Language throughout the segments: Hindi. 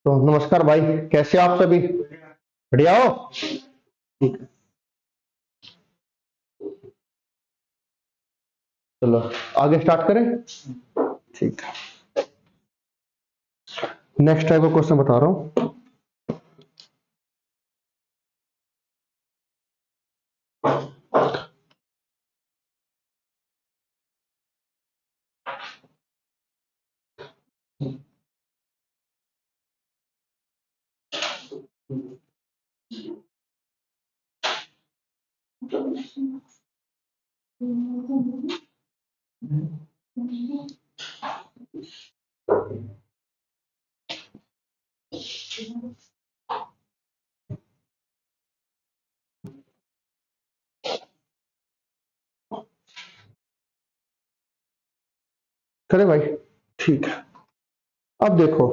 तो नमस्कार भाई, कैसे हो आप सभी? बढ़िया हो? ठीक है। चलो, आगे स्टार्ट करें। ठीक है। नेक्स्ट टाइप का क्वेश्चन बता रहा हूँ। करे भाई? ठीक है। अब देखो,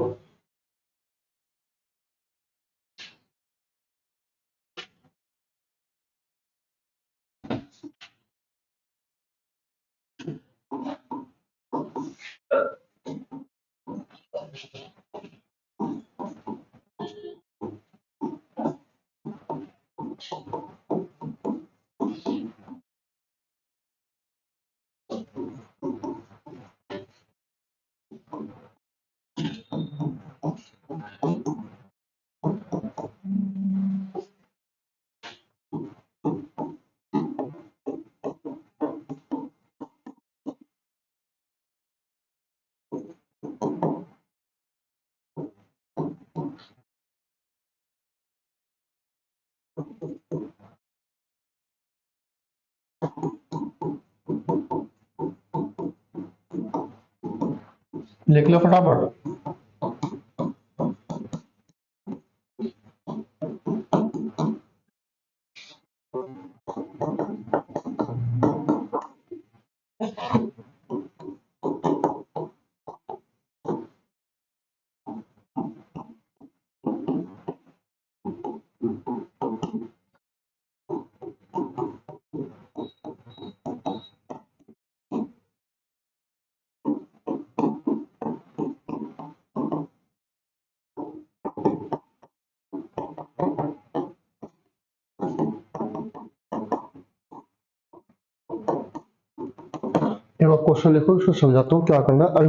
लिख लो फटाफट। एक बार क्वेश्चन लिखो, इसको समझाता हूँ क्या करना है। अरे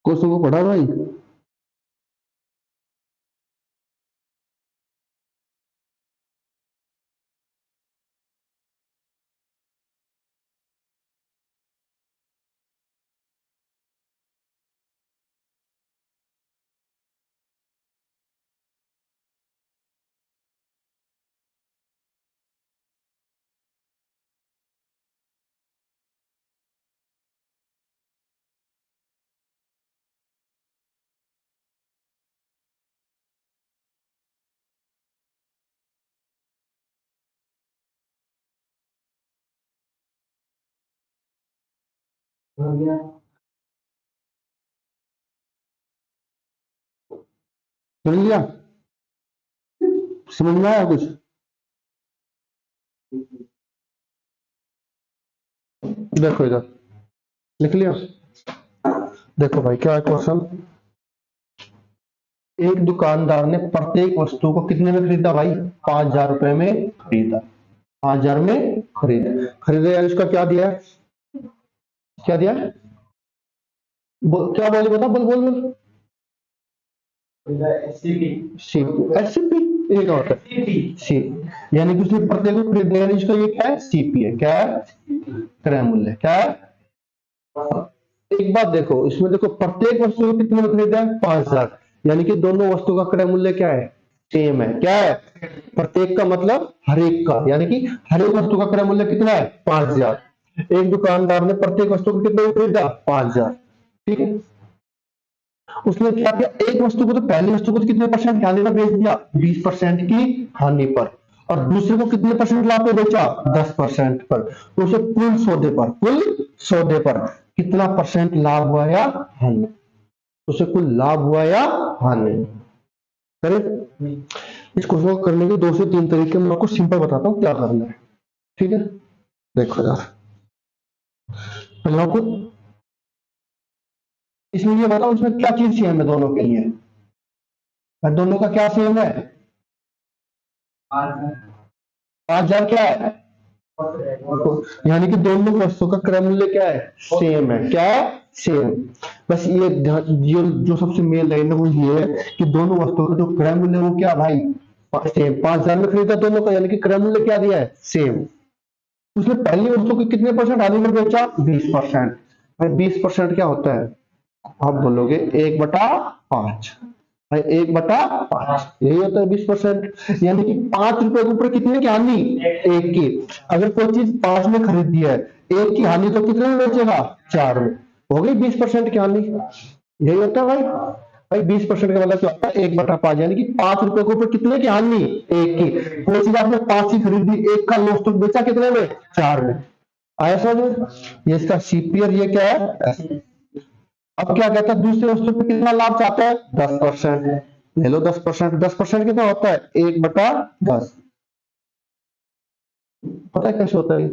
क्वेश्चन को पढ़ा भाई? सुन लिया? समझ में आया कुछ? देखो इधर लिख लिया। देखो भाई क्या है क्वेश्चन। एक दुकानदार ने प्रत्येक वस्तु को कितने में खरीदा भाई? 5,000 रुपए में खरीदा। 5,000 में खरीदा यार, इसका क्या दिया है? क्या दिया है? क्या बोले, बता, बोल बोल बोल। एससीपी, ये क्या होता है? सी, यानी कि उसने प्रत्येक को खरीदने, यानी इसका ये क्या है? सीपी है। क्या है? क्रय मूल्य। क्या है? एक बात देखो, इसमें देखो प्रत्येक वस्तु को कितने में खरीदा है? 5,000, यानी कि दोनों वस्तु का क्रय मूल्य क्या है? सेम है। क्या है? प्रत्येक का मतलब हर एक का, यानी कि हर एक वस्तु का क्रय मूल्य कितना है? 5,000। एक दुकानदार ने प्रत्येक वस्तु को कितने में खरीदा? 5,000। ठीक है। उसने क्या किया? एक वस्तु को, तो पहली वस्तु को तो कितने परसेंट की हानि पर बेच दिया? 20% की हानि पर। और दूसरे को कितने परसेंट लाभ पे बेचा? 10% पर। तो उसे कुल सौदे पर कितना परसेंट लाभ हुआ या हानि? उसे कुल लाभ हुआ या हानि? करेक्ट। इस क्वेश्चन को करने के 2 से 3 तरीके मैं आपको सिंपल बताता हूँ क्या करना है। ठीक है, देखो यार, पहले आपको इसमें ये बताओ, इसमें क्या चीज सेम है दोनों के लिए? दोनों का क्या सेम है? 5,000 क्या है? यानी कि दोनों वस्तु का क्रय मूल्य क्या है? सेम है। क्या है? सेम। बस ये जो सबसे मेन लाइन है वो ये है कि दोनों वस्तुओं का जो क्रय मूल्य है वो क्या भाई? सेम। 5,000 में खरीदा दोनों का, यानी कि क्रय मूल्य क्या दिया है? सेम। उसने पहली वस्तु को कितने परसेंट हानि में बेचा? 20%। भाई 20% क्या होता है? आप बोलोगे 1/5। भाई 1/5 यही होता है 20%। यानी कि 5 रुपए के ऊपर कितने की हानि? एक की। अगर कोई चीज 5 में खरीदी है, एक की हानि तो कितने में बेचेगा? 4 में। हो गई 20% की हानि। यही होता है भाई। भाई 20% का मतलब क्या होता है? 1/5, यानी कि 5 रुपए के ऊपर कितने की हानि? एक की। कोई चीज आपने 5 की खरीदी, एक का लॉस, तो बेचा कितने में? 4 में। आया समझ? ये इसका सीपीआर, ये क्या है? अब क्या कहता है? दूसरी वस्तु पे कितना लाभ चाहता है? 10%। ले लो 10%। 10% कितना होता है? 1/10। पता है कैसे होता है?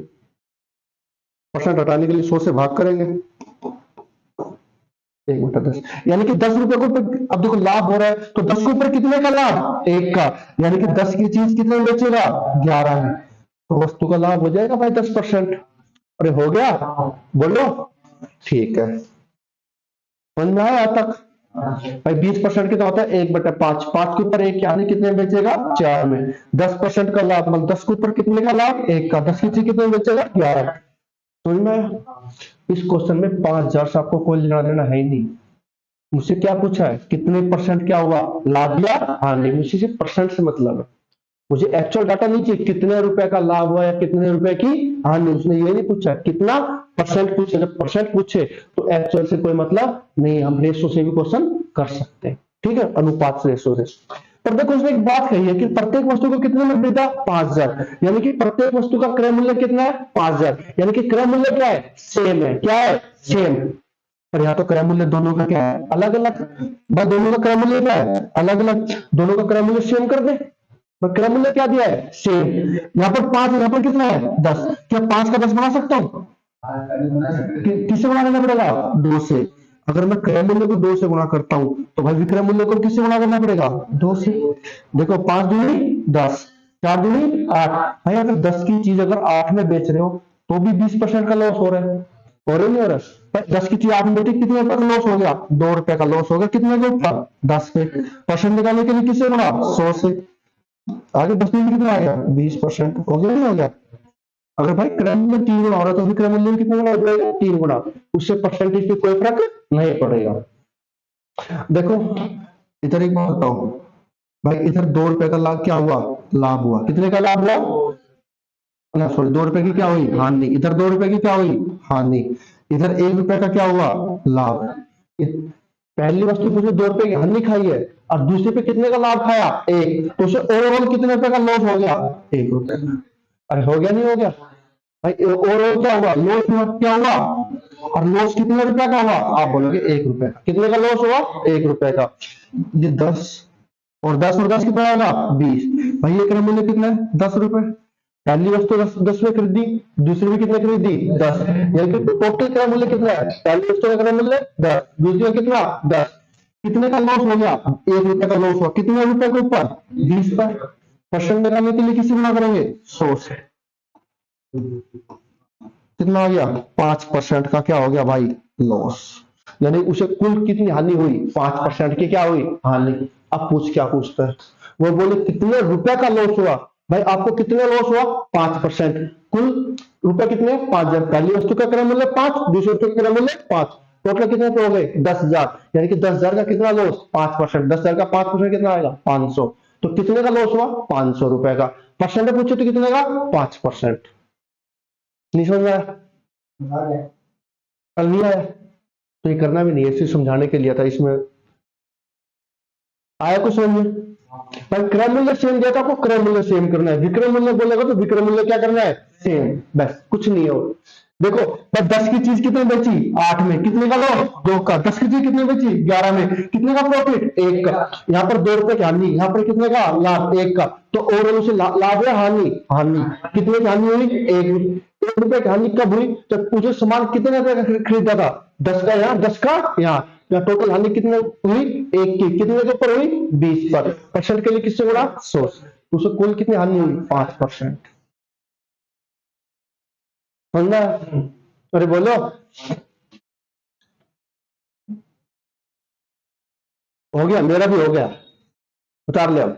परसेंट हटाने के लिए 100 से भाग करेंगे। 1/10, यानी कि 10 रुपए को अब देखो लाभ हो रहा है, तो 10 के ऊपर कितने का लाभ? एक का। यानी कि 10 की चीज कितने में बेचेगा? 11 में। तो वस्तु का लाभ हो जाएगा भाई 10%। अरे हो गया? बोलो। ठीक है, समझ में आया तक? भाई 20% कितना होता है? 1/5। 5 के ऊपर एक, यानी कितने में बेचेगा? 4 में। 10% का लाभ मतलब 10 के ऊपर कितने का लाभ? एक का। 10 की चीज कितने में बेचेगा? 11। समझ में आया? इस क्वेश्चन में 5,000 से आपको कोई लेना देना है ही नहीं। मुझसे क्या पूछा है? कितने परसेंट क्या हुआ? लाभ या हानि। मुझे सिर्फ परसेंट से मतलब है। मुझे एक्चुअल डाटा नहीं चाहिए कितने रुपए का लाभ हुआ या कितने रुपए की हानि। उसने ये नहीं पूछा कितना परसेंट पूछे। जब परसेंट पूछे तो एक्चुअल से कोई मतलब नहीं, हम रेशो से भी क्वेश्चन कर सकते हैं। ठीक है, अनुपात से, रेशो से। पर देखो उसने एक बात कही है कि प्रत्येक वस्तु को कितने में खरीदा? 5,000, यानी कि प्रत्येक वस्तु का क्रय मूल्य कितना है? 5,000, यानी कि क्रय मूल्य क्या है? सेम है। क्या है? सेम। पर यहाँ तो क्रय मूल्य दोनों का क्या है? अलग अलग। भाई दोनों का क्रय मूल्य क्या है? अलग अलग। दोनों का क्रय मूल्य सेम कर दे। तो क्रय मूल्य क्या दिया है? सेम। यहाँ पर 5, यहाँ पर कितना है? 10। क्या 5 का 10 बना सकता हूँ? किससे गुणा करना पड़ेगा? 2 से। अगर मैं क्रय मूल्य को 2 से गुणा करता हूँ तो भाई विक्रय मूल्य को किससे गुणा करना पड़ेगा? 2 से। देखो 5 दूनी 10, 4 दूनी 8। भाई अगर 10 की चीज अगर 8 में बेच रहे हो तो भी 20% का लॉस हो रहा है। हो रहा नहीं हो रहा? 10 की चीज 8 में बेची, कितने रुपए का लॉस हो गया? 2 रुपए का लॉस हो गया। कितने के ऊपर? 10 पे। परसेंट निकालने के लिए किससे गुणा? 100 से। आगे 10 में कितना आ गया? 20%। हो गया नहीं हो गया? अगर भाई क्रय में 3 गुना हो रहा है तो विक्रय मूल्य में कितना गुना हो जाएगा? 3 गुना। उससे परसेंटेज पे कोई फर्क नहीं पड़ेगा। देखो इधर एक बात बताओ भाई, इधर 2 रुपए का लाभ क्या हुआ? लाभ हुआ। कितने का लाभ हुआ? ना सॉरी, 2 रुपए की क्या हुई? हानि। इधर 2 रुपए की क्या हुई? हानि। इधर 1 रुपए का क्या हुआ? लाभ। पहली वस्तु पे 2 रुपए की हानि खाई है और दूसरे पे कितने का लाभ खाया? 1। तो उसे ओवरऑल कितने रुपए का लॉस हो गया? 1 रुपए का। अरे हो गया नहीं हो गया? भाई ओवरऑल क्या हुआ? लॉस क्या हुआ? और लॉस कितने रुपए का हुआ? आप बोलोगे 1 रुपए का। कितने का लॉस हुआ? 1 रुपए का। ये 10 और 10 कितना होगा? 20। भाई ये क्रय मूल्य कितना है? 10 रुपए। पहली वस्तु 10 में खरीदी, दूसरी में कितने खरीदी 10, यानी कि टोटल क्रय मूल्य कितना है, पहली वस्तु का क्रय मूल्य 10, दूसरी का कितना 10, कितने का लॉस हो गया, 1 रुपए का लॉस हुआ, कितने रुपए के ऊपर 20 पर। परसेंट निकालने के लिए किसी गुना करेंगे 100 से, कितना आ गया 5% का क्या हो गया भाई लॉस, यानी उसे कुल कितनी हानि हुई 5% की क्या हुई हानि। अब क्या पूछता है, वो बोले कितने रुपए का लॉस हुआ, भाई आपको कितने लॉस हुआ 5%, कुल रुपए कितने 5,000, पहली वस्तु का क्रय मूल्य 5, दूसरी वस्तु का क्रय मूल्य 5, टोटल कितने पे हो गए 10,000, यानी कि 10,000 का कितना लॉस 5%, 10,000 का 5% कितना आएगा 500, तो कितने का लॉस हुआ 500 रुपए का। परसेंट पूछे तो कितने का 5%। नहीं समझ में आया, कल नहीं आया तो ये करना भी नहीं है, सिर्फ समझाने के लिए था, इसमें आया कुछ समझ में। पर क्रय मूल्य सेम दिया था, आपको क्रय मूल्य सेम करना है, विक्रय मूल्य बोलेगा तो विक्रय मूल्य क्या करना है सेम, बस कुछ नहीं हो। देखो पर 10 की चीज कितने बेची 8 में, कितने का लॉस 2 का, 10 की चीज कितने बेची 11 में, कितने का प्रॉफिट 1 का, यहाँ पर 2 रुपए की हानि, यहाँ पर कितने का लाभ 1 का, तो ओवरऑल उसे लाभ है हानि, हानि कितने की हानि हुई 1 रुपए की हानि कब हुई, जब उसे सामान कितने रुपए का खरीदा था 10 का, यहाँ 10 का यहाँ टोटल हानि कितने हुई 1 की, कितने के ऊपर हुई 20 पर, परसेंट के लिए किससे गुणा 100, तो उसे कुल कितनी हानि हुई 5%। समझा, अरे बोलो हो गया, मेरा भी हो गया, उतार ले अब।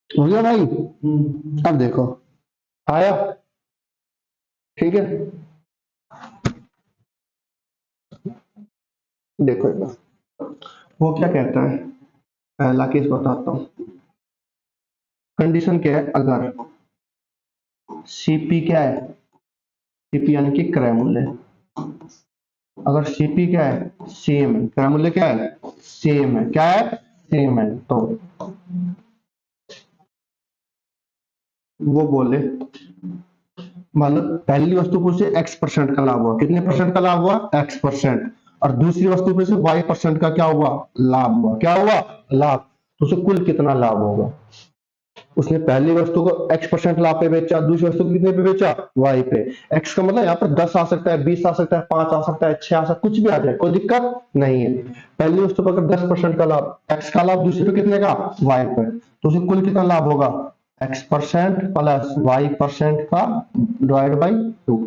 हो गया भाई, अब देखो आया, ठीक है, देखो एक बार वो क्या कहता है, पहला केस बताता हूं। कंडीशन क्या है, अगर सीपी क्या है, सीपी यानी कि क्रय मूल्य, अगर सीपी क्या है सेम है, क्रय मूल्य क्या है सेम है, क्या है सेम है, तो वो बोले मतलब पहली वस्तु पर से x% का लाभ हुआ, कितने परसेंट का लाभ हुआ x%, और दूसरी वस्तु पर से y% का क्या हुआ लाभ हुआ, क्या हुआ लाभ, तो उसे कुल कितना लाभ होगा। उसने पहली वस्तु को x% लाभ पे बेचा, दूसरी वस्तु को कितने पे बेचा y पे, x का मतलब यहाँ पर 10 आ सकता है, 20 आ सकता है, 5 आ सकता है, 6 आ सकता है, कुछ भी आ जाए कोई दिक्कत नहीं है। पहली वस्तु पर अगर 10% का लाभ, x का लाभ, दूसरी पे कितने का y पे, तो उसे कुल कितना लाभ होगा x% प्लस y% का डिवाइड बाई 2।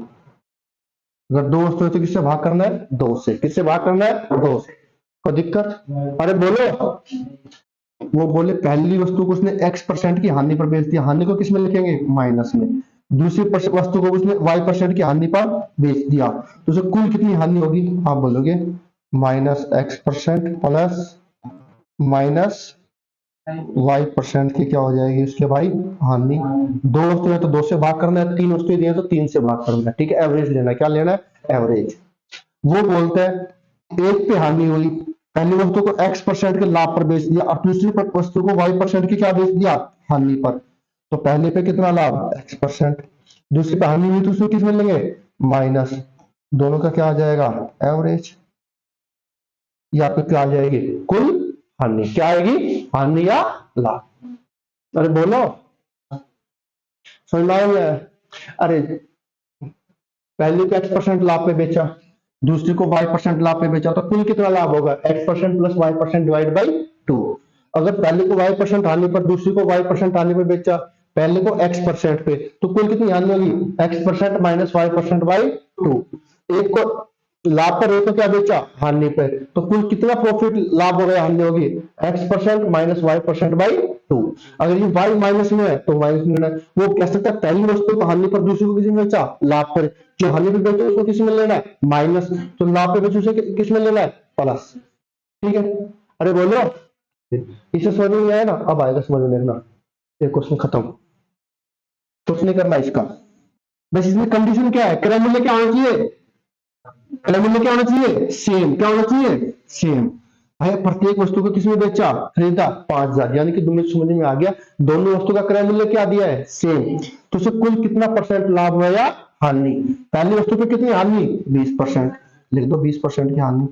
अगर 2 वस्तु है तो किससे भाग करना है 2 से, किससे भाग करना है 2 से, कोई दिक्कत, अरे बोलो। वो बोले पहली वस्तु को उसने x% की हानि पर बेच दिया, हानि को किस में लिखेंगे माइनस में, दूसरी वस्तु को उसने y% की हानि पर बेच दिया, तो उसे कुल कितनी हानि होगी आप बोलोगे minus x% plus minus y% की क्या हो जाएगी उसके भाई हानि। दो वस्तुएं तो 2 से भाग करना है, 3 वस्तुएं दी हैं तो 3 से भाग करना है। ठीक है, एवरेज लेना है। क्या लेना है? एवरेज। वो बोलते हैं एक पे हानि हुई, पहली वस्तु को x% के लाभ पर बेच दिया और दूसरी वस्तु को y% की क्या बेच दिया? हानि पर। तो पहले पे कितना लाभ? x%। दूसरी पे हानि हुई तो उसमें किस मिलेंगे? माइनस। दोनों का क्या आ जाएगा? एवरेज। या फिर क्या आ जाएगी? कुल हानि। क्या आएगी? हानि या लाभ? अरे बोलो, समझ में आया? अरे पहली को x% लाभ पे बेचा, दूसरी को y% लाभ पे बेचा, तो कुल कितना लाभ होगा? x% plus y% divide by 2। अगर पहले को y% हानि पर, दूसरी को y% हानि पर बेचा, पहले को x% पे, तो कुल कितनी हानि होगी? x% minus y% by 2। एक को लाभ पर, एक को क्या बेचा? हानि पे। तो कुल कितना प्रॉफिट लाभ हो गया? हानि होगी x% माइनस y% बाई 2। अगर ये y माइनस में है तो माइनस में लेना है। वो कह सकता है पहली वस्तु को हानि पर, दूसरी को किसी में बेचा? लाभ पर। जो हानि पे बेचे उसको किस में लेना है? माइनस। तो लाभ पे बेचे उसे किस में लेना है? प्लस। ठीक है। अरे बोलो, इसे समझ में नहीं आया ना? अब आएगा समझ में। देखना, ये क्वेश्चन खत्म, कुछ नहीं करना इसका। बस इसमें कंडीशन क्या है? क्रय मूल्य क्या होना चाहिए? क्रय मूल्य क्या होना चाहिए? सेम। क्या होना चाहिए? सेम। भाई प्रत्येक वस्तु को किसमें बेचा? खरीदा 5,000, यानी कि तुम्हें समझ में आ गया दोनों वस्तु का क्रय मूल्य क्या दिया है? सेम। तो उसे कुल कितना परसेंट लाभ हुआ या हानि? पहली वस्तु पे कितनी हानि? 20%। लिख दो 20% की हानि।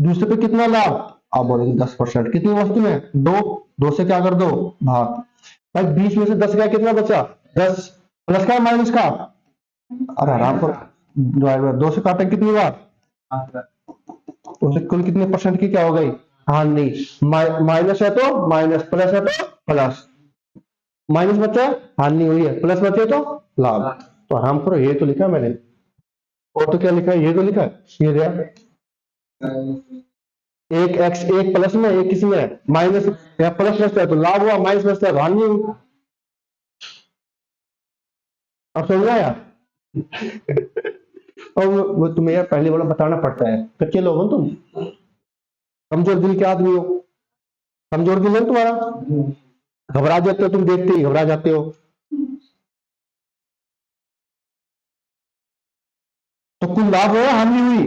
दूसरे पे कितना लाभ? आप बोलोगे 10%। कितनी वस्तु में? दो। दो से क्या कर दो? भाग। भाई 20 में से 10 गया, कितना बचा? 10। प्लस का माइनस का? अरे आराम पर डिवाइड बाय 2 से काटे कितनी बार? तो कुल कितने परसेंट की क्या हो गई? हानि। माइनस है तो माइनस, प्लस है तो प्लस। माइनस बचा है, हानि हुई है, प्लस बचे तो लाभ। तो आराम करो, ये तो लिखा है मैंने। और तो क्या लिखा है? ये तो लिखा है, ये रहा। एक एक्स, एक प्लस में, एक किसी में माइनस। या प्लस बचता है तो लाभ हुआ, माइनस बचता है तो हानि हुई। अब समझ में आया? और वो तुम्हें यार पहले वाला बताना पड़ता है, कच्चे लोग हो तुम, कमजोर दिल के आदमी हो। कमजोर दिल है तुम्हारा, घबरा जाते हो तुम, देखते ही घबरा जाते हो। तो कुल लाभ हुआ, हानि हुई?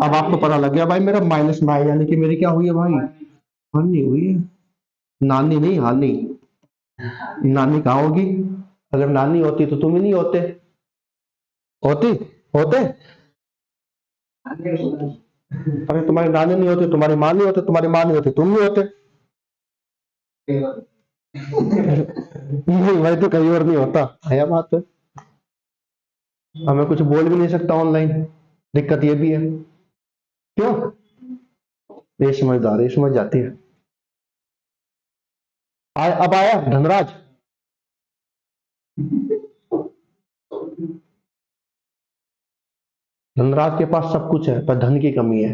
अब आपको पता लग गया भाई मेरा माइनस में आया, यानी कि मेरी क्या हुई है भाई? हानि हुई है। नानी नहीं, हानि। नानी कहाँ होगी? अगर नानी होती तो तुम ही नहीं होते। होती? होते? अरे तुम्हारी नानी नहीं होती, तुम्हारी माँ नहीं होती, तुम्हारी माँ नहीं होती, तुम नहीं होते। नहीं भाई, तो कहीं और नहीं होता है बात है। हमें कुछ बोल भी नहीं सकता ऑनलाइन, दिक्कत ये भी है। क्यों? ये समझदार, ये समझ जाती है। अब आया धनराज। धनराज के पास सब कुछ है पर धन की कमी है।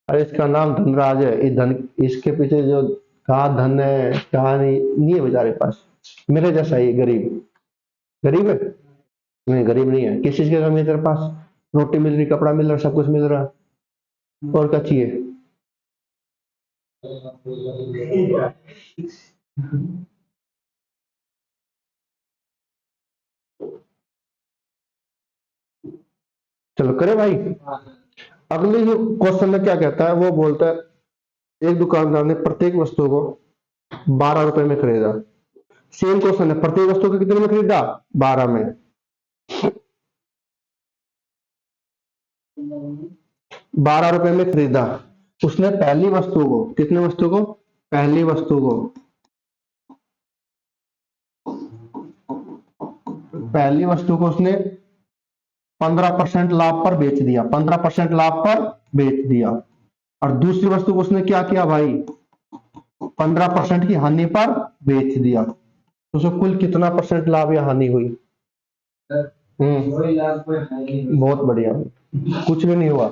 अरे इसका नाम धनराज है। इस धन, इसके पीछे जो कहा धन है, कहा नहीं है बेचारे पास। मेरे जैसा ही गरीब। गरीब है? नहीं गरीब नहीं है। किस चीज की कमी है तेरे पास? रोटी मिल रही, कपड़ा मिल रहा, सब कुछ मिल रहा, और क्या चाहिए? चलो करे भाई। अगले जो क्वेश्चन में क्या कहता है, वो बोलता है एक दुकानदार ने प्रत्येक वस्तु को 12 रुपए में खरीदा। सेम क्वेश्चन है, प्रत्येक वस्तु को कितने में खरीदा? 12 में। 12 रुपए में खरीदा। उसने पहली वस्तु को, कितने वस्तु को? पहली वस्तु को, पहली वस्तु को उसने 15% लाभ पर बेच दिया। 15% लाभ पर बेच दिया। और दूसरी वस्तु को उसने क्या किया भाई? 15% की हानि पर बेच दिया। तो उसे कुल कितना परसेंट लाभ या हानि हुई? बहुत बढ़िया, कुछ भी नहीं हुआ।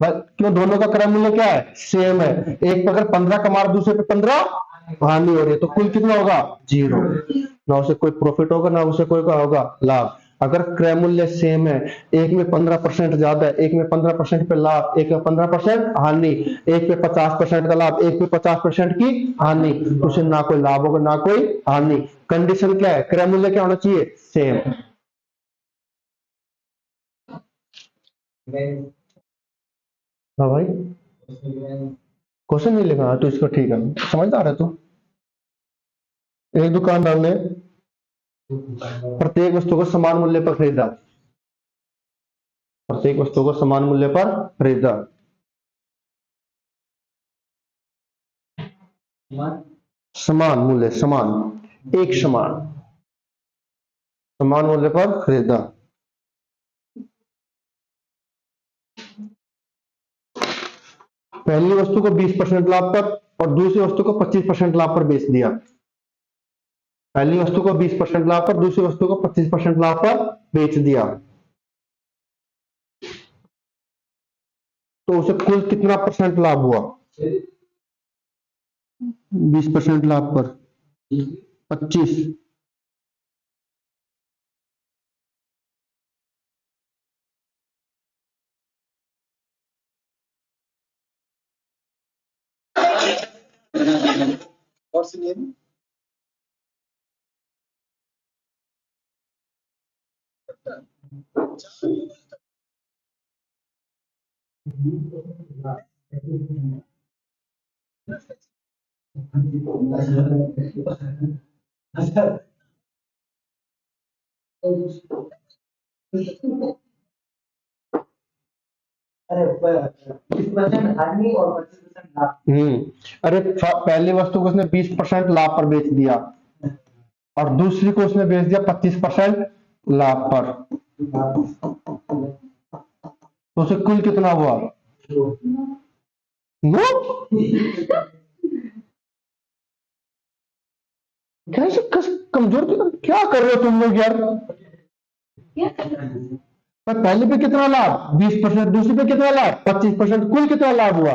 क्यों? दोनों का क्रय मूल्य क्या है? सेम है। एक पे अगर 15 कमा रहा, दूसरे पे 15 हानि हो रही है, तो कुल कितना होगा? 0। ना उसे कोई प्रॉफिट होगा, ना उसे कोई का होगा लाभ। अगर क्रय मूल्य सेम है, एक में 15% ज्यादा है, एक में 15% पे लाभ, एक में 15% हानि, एक पे 50% का लाभ, एक पे 50% की हानि, तो उसे ना कोई लाभ होगा, ना कोई हानि। कंडीशन क्या है? क्रय मूल्य क्या होना चाहिए? सेम। हाँ भाई, क्वेश्चन नहीं लिखा? हाँ, तो इसको ठीक है, समझदार है तू। एक दुकानदार ने प्रत्येक वस्तु को समान मूल्य पर खरीदा। प्रत्येक वस्तु को समान मूल्य पर खरीदा। समान मूल्य, समान, एक समान, समान मूल्य पर खरीदा। पहली वस्तु को 20% लाभ पर और दूसरी वस्तु को 25% लाभ पर बेच दिया। पहली वस्तु को 20% लाभ पर, दूसरी वस्तु को 25% लाभ पर बेच दिया, तो उसे कुल कितना परसेंट लाभ हुआ? 20% लाभ पर 25। अरे पहली वस्तु को उसने 20% लाभ पर बेच दिया और दूसरी को उसने बेच दिया 25% लाभ पर, तो उसे कुल कितना हुआ? नो, कैसे कमजोर क्या कर रहे हो तुम लोग यार? पर पहले पे कितना लाभ? 20%, दूसरी पे कितना लाभ? 25%, कुल कितना लाभ हुआ?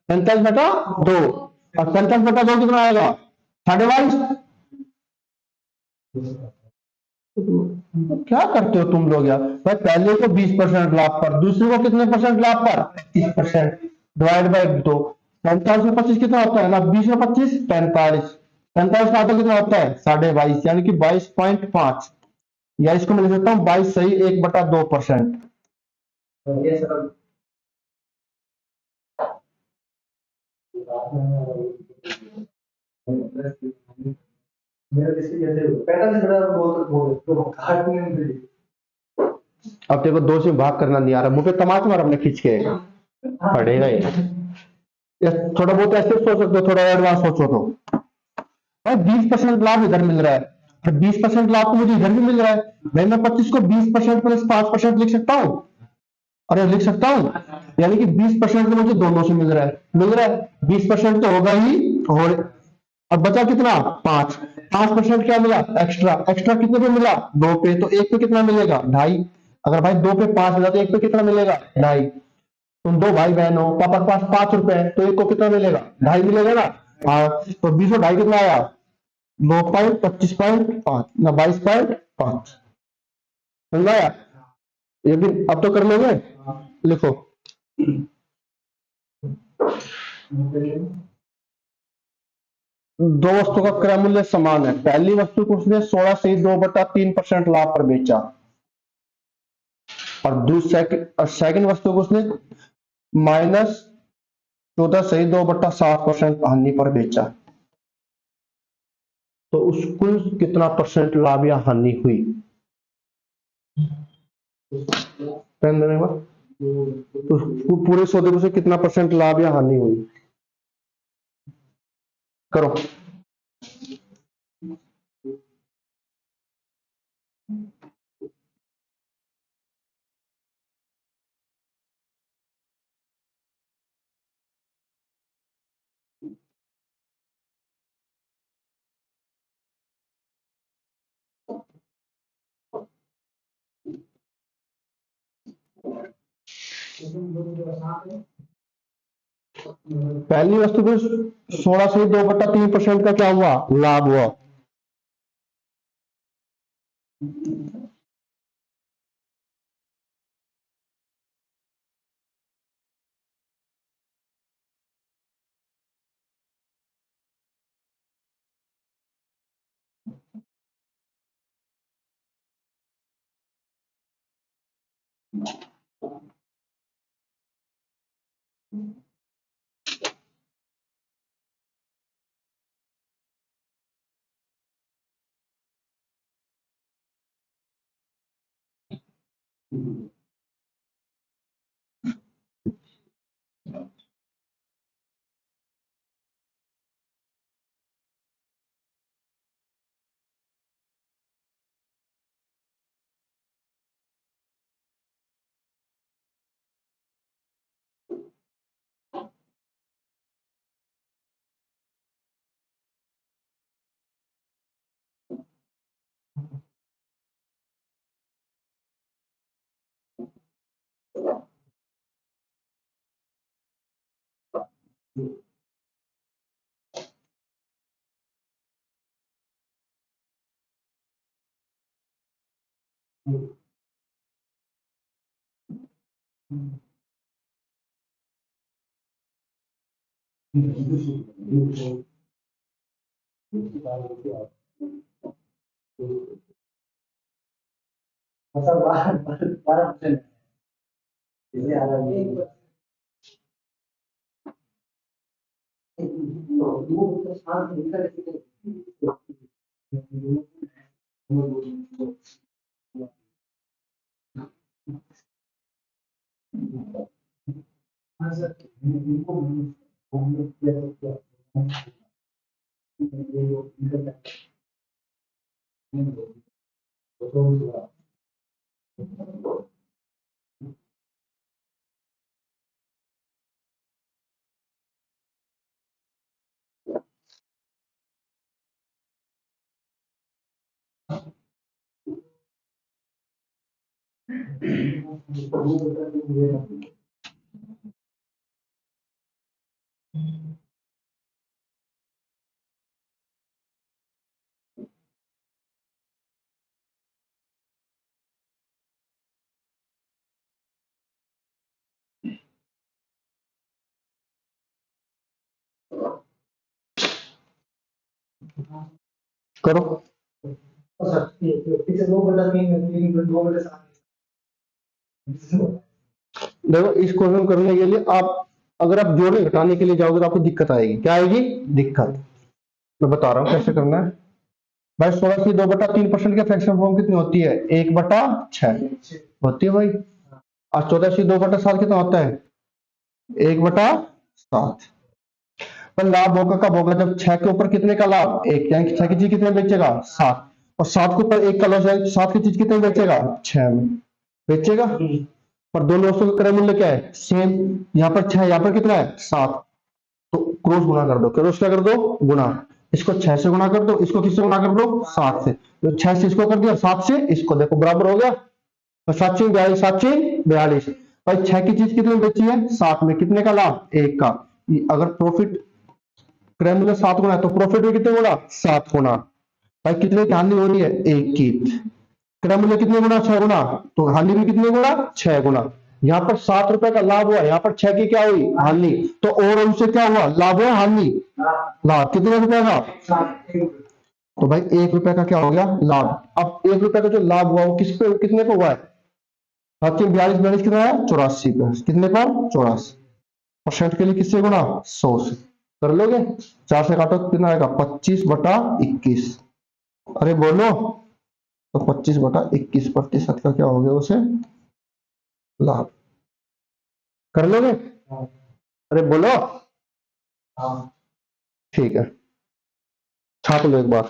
45/2। और 45/2 कितना आएगा? 22.5। क्या करते हो तुम लोग यार? भाई पहले को 20% लाभ पर, दूसरे को कितने परसेंट लाभ पर? 25%। Divide by 2। 45 में 25 कितना होता है ना? 20 में 25 45। 45 का आधा कितना होता है? 22.5, यानी कि 22.5। या इसको मैं लिख सकता हूँ 22 सही 1/2%। अब तेरे को दो से भाग करना नहीं आ रहा, मुंह पे तमाच मार अपने खींच के, पड़ेगा ये। थोड़ा बहुत ऐसे सोच सकते हो, थोड़ा एडवांस सोचो तो। भाई 20% लाभ इधर मिल रहा है और 20% लाभ तो मुझे इधर भी मिल रहा है। भाई मैं 25 को 20% प्लस 5% लिख सकता हूँ। अरे लिख सकता हूँ, यानी कि 20% तो मुझे दोनों से मिल रहा है 20% तो होगा ही। और अब बचा कितना? 5%। क्या मिला? एक्स्ट्रा। एक्स्ट्रा कितने पे मिला? 2 पे। तो एक पे कितना मिलेगा? 2.5। अगर भाई 2 पे 5 मिला तो एक पे कितना मिलेगा? 2.5। तुम दो भाई बहन हो, पापा के पास 5 रुपए है, तो एक को कितना मिलेगा? 2.5 मिलेगा ना? हाँ। तो 20 और 2.5 कितना आया? 2.25.5 ना 22.5। समझ आया? ये भी अब तो कर लोगे। लिखो, दो वस्तु का क्रय मूल्य समान है। पहली वस्तु को उसने 16 सही 2/3% लाभ पर बेचा और सेकंड वस्तु को उसने -14 सही 2/7% हानि पर बेचा, तो उस कुल कितना परसेंट लाभ या हानि हुई? पेन देने के बाद तो पूरे सौदे में से कितना परसेंट लाभ या हानि हुई? करो। पहली वस्तु पे 16 से 2/3% का क्या हुआ, लाभ हुआ। करो। देखो इस क्वेश्चन करने के लिए आप, अगर आप जोड़ने घटाने के लिए जाओगे तो आपको दिक्कत आएगी। क्या आएगी, दिक्कत। मैं बता रहा हूँ कैसे करना है। भाई 16 से 2/3% की फ्रैक्शन फॉर्म कितनी होती है, 1/6 होती है भाई। और 14 से 2/7 कितना होता है, 1/7। पर लाभ होगा कब होगा, जब 6 के ऊपर कितने का लाभ, एक, यानी कि 6 की चीज कितने में बेचेगा, 7। और 7 के ऊपर एक का लॉस है, 7 की चीज कितने में बेचेगा, 6 में बेचेगा। पर दोनों वस्तुओं का क्रय मूल्य क्या है, सेम। यहाँ पर 6, यहाँ पर कितना है, 7। तो क्रॉस गुणा कर दो, क्रॉस क्या कर दो, गुणा। इसको 6 से गुणा कर दो, इसको किससे गुणा कर दो, 7 से। तो 6 से इसको कर दिया, 7 से इसको, देखो बराबर हो गया। तो 7 से 42, 7 से 42। भाई 6 की चीज कितने में बेची है, 7 में, कितने का लाभ, 1 का। अगर प्रॉफिट, क्रय मूल्य 7 गुना है तो प्रॉफिट में कितने गुना, 7 गुना। भाई कितने की हानि हो रही है, 1 की। क्रय मूल्य कितने गुना, 6 गुना। तो हानि भी कितने गुना, 6 गुना। यहाँ पर 7 रुपए का लाभ हुआ, यहाँ पर 6 की क्या हुई, हानि। तो और उनसे क्या हुआ, लाभ हुआ, हानि। लाभ कितने रुपए का, तो भाई 1 रुपए का क्या हो गया, लाभ। अब 1 रुपए का जो लाभ हुआ वो किस पे, कितने पे हुआ है, 7 42, 42 कितना है, 84 पे। कितने पर, 84% के लिए किससे गुना, 100 से। कर लोगे, 4 से काटो कितना आएगा, 25/21। अरे बोलो। तो 25/21% का क्या हो गया उसे, लाभ। कर लोगे, अरे बोलो। ठीक है, छाप लो एक बार।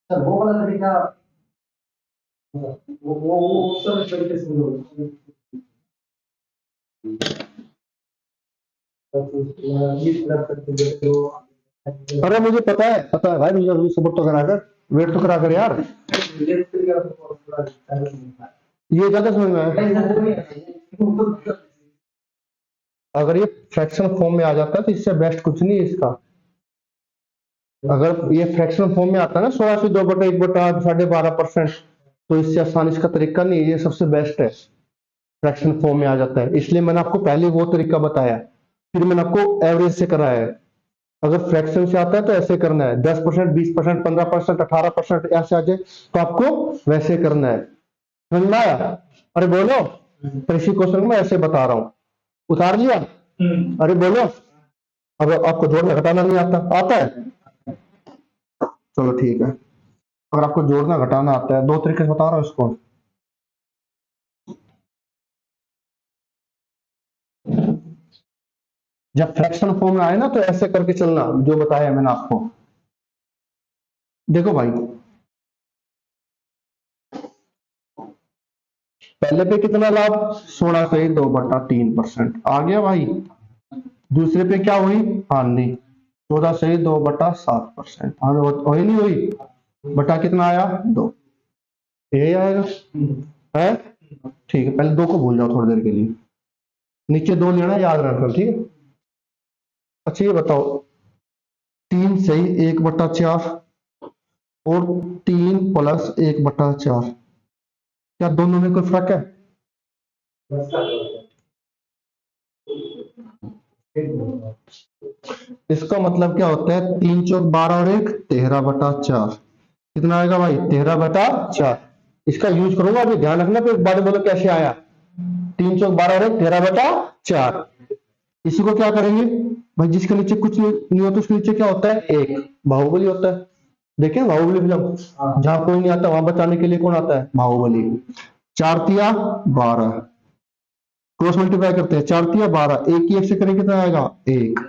सर वो वाला तरीका, वो सब तरीके से अरे मुझे पता है भाई, मुझे अभी सपोर्ट तो करा कर, वेट तो करा कर यार। ये ज्यादा समझ में आया। अगर ये फ्रैक्शन फॉर्म में आ जाता है तो इससे बेस्ट कुछ नहीं है इसका। अगर ये फ्रैक्शन फॉर्म में आता है ना 16/2/1/12%, तो इससे आसान इसका तरीका नहीं है, ये सबसे बेस्ट है। फ्रैक्शन फॉर्म में आ जाता है, इसलिए मैंने आपको पहले वो तरीका बताया, फिर मैंने आपको एवरेज से कराया है। अगर फ्रैक्शन से आता है तो ऐसे करना है, 10%, 20%, 15%, 18% ऐसे आ जाए तो आपको वैसे करना है। समझ में आया? अरे बोलो, पर इसी क्वेश्चन में ऐसे बता रहा हूँ, उतार लिया? अरे बोलो, अब आपको जोड़ना घटाना नहीं आता? आता है? चलो ठीक है, अगर आपको जोड़ना घटाना आता है, दो तरीके से बता रहा हूँ इसको। जब फ्रैक्शन फॉर्म में आए ना तो ऐसे करके चलना, जो बताया मैंने आपको। देखो भाई, पहले पे कितना लाभ? 16/2/3% आ गया भाई। दूसरे पे क्या हुई? हानि, 14/2/7%। हाँ वही नहीं हुई, बटा कितना आया? 2। यही आएगा है। ठीक है, पहले 2 को भूल जाओ थोड़ी देर के लिए, नीचे 2 लेना, याद रखना, ठीक है? अच्छा ये बताओ, 3/1/4 और 3+1/4, क्या दोनों में कोई फर्क है? इसका मतलब क्या होता है? 3×4 = 12 और 1 13/4। कितना आएगा भाई? 13/4। इसका यूज करूंगा, अभी ध्यान रखना, फिर बाद में बोलो कैसे आया। 3×4 = 12 और 1 13/4। इसी को क्या करेंगे भाई, जिसके नीचे कुछ नहीं होता उसके नीचे क्या होता है? 1 बाहुबली होता है। देखे बाहुबली फिल्म? जहां कोई नहीं आता वहां बचाने के लिए कौन आता है? बाहुबली। 4×3 = 12, क्रॉस मल्टीप्लाई करते हैं, 4×3 = 12, एक ही एक से करें कितना आएगा? 1।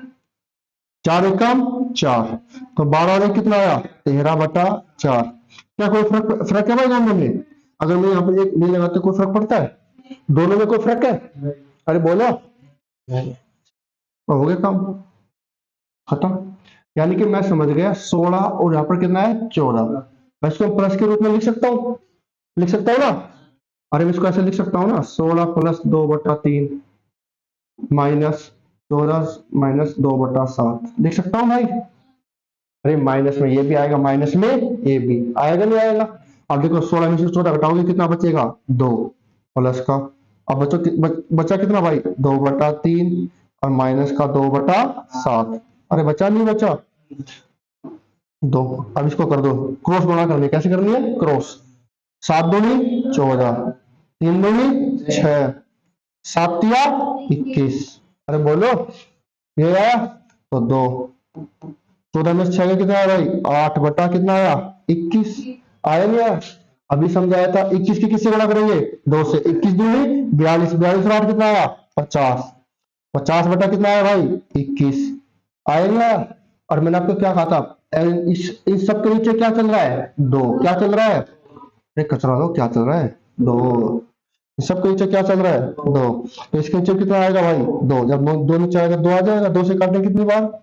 4×1 = 4, तो 12 और 1 कितना आया? 13/4। क्या कोई फर्क है भाई दोनों में? अगर मैं यहाँ पे एक नहीं लगाते कोई फर्क पड़ता है? दोनों में कोई फर्क है? अरे बोलो, हो गया काम खत्म। यानी कि मैं समझ गया 16 और यहाँ पर कितना है? 14। मैं इसको प्लस के रूप में लिख सकता हूँ, लिख सकता हूँ ना? अरे मैं इसको ऐसे लिख सकता हूँ ना, 16+2/3 -14 -2/7 लिख सकता हूँ भाई। अरे माइनस में ये भी आएगा, माइनस में ये भी आएगा, नहीं आएगा? अब देखो 16 में से 14 घटाओगे कितना बचेगा? 2 प्लस का, अब बचा कितना भाई? 2/3 और माइनस का 2/7। अरे बचा नहीं बचा? 2। अब इसको कर दो, क्रॉस गुणा करनी, कैसे करनी है? क्रॉस। 7×2 = 14, 3×2 = 6, 7×3 = 21। अरे बोलो, ये आया तो 2। 14 में से 6 कितना है भाई? 8 बटा कितना आया? 21। आया नहीं आया? अभी समझाया था, 21 की किससे गुणा करेंगे? 2 से। 21×2 = 42, 42 और 8 कितना आया? 50, 50 बटा कितना आया भाई? 21। आया नहीं आया? और मैंने आपको क्या कहा था? इस सब के नीचे क्या चल रहा है? 2। क्या चल रहा है? अरे कचरा दो, क्या चल रहा है? 2। इस सब के नीचे क्या चल रहा है? 2। तो इसके नीचे कितना आएगा भाई? 2। जब 2 नीचे आएगा 2 आ जाएगा, 2 से काटने कितनी बार?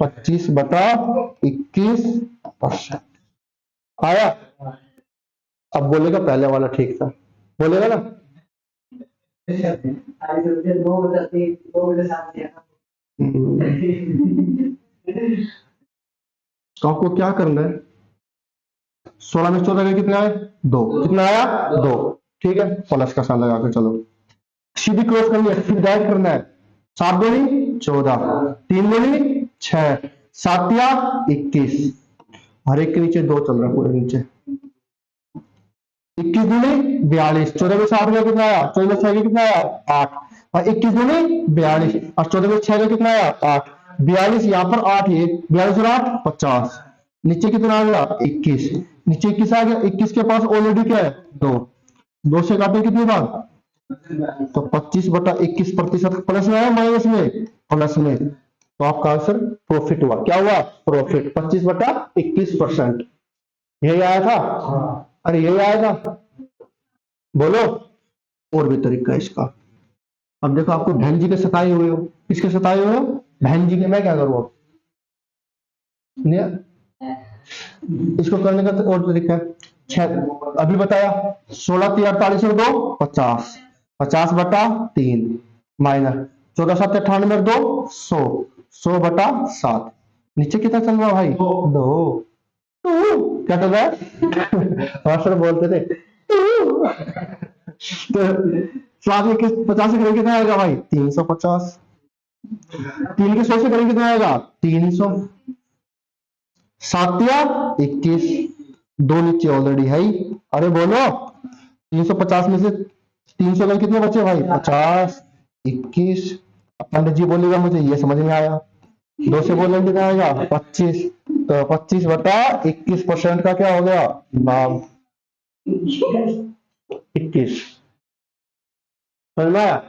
25/21%। आया? अब बोलेगा पहले वाला ठीक था, बोलेगा ना? तो आपको क्या करना है? 16 में 14 का कितना है 2, कितना आया 2। ठीक है, प्लस का साइन लगा के चलो, सीधी क्रॉस करनी है, फिर डायरेक्ट करना है। 7 दूनी 14, 3 दूनी 6, 7 या 21, हर एक के नीचे 2 चल रहा है पूरे नीचे। 21 दूनी 42, 14 में 7 का कितना आया, 14 में 6 का कितना आया 8, और 21 दूनी 42, और 14 में 6 का कितना आया 8, 42 यहाँ पर 8, ये 42 और 8 50, नीचे कितना आ गया 21, नीचे 21 आ गया, 21 के पास ऑलरेडी क्या है 2, 2 से काटे कितनी बार, तो 25/21% प्लस में आया माइनस में, प्लस में, तो आपका आंसर प्रॉफिट हुआ। क्या हुआ प्रॉफिट 25/21%, यही आया था। अरे यही आया था, बोलो और भी तरीका है इसका। अब देखो आपको बहन जी के सताए हुए हो, किसके सताए हुए हो, बहन जी के, मैं क्या करूं अब, इसको करने का तो और तरीका है। अभी बताया 16 3 48 और 2 50, 50/3 माइनस 14 7 98 और 2 100, 100/7, नीचे कितना चल रहा भाई 2, क्या चल रहा है मास्टर बोलते थे तो साथ में 50 से करेंगे कितना आएगा भाई 350, 3 के 100 से करेंगे कितना आएगा 300, 7 या 21, 2 नीचे ऑलरेडी है। अरे बोलो 350 में से 300 में कितने बचे भाई 50, 21, पंडित जी बोलेगा मुझे ये समझ में आया, 2 से बोलेंगे कितना आएगा 25, तो 25/21% का क्या हो गया नाम 21, समझ में आया।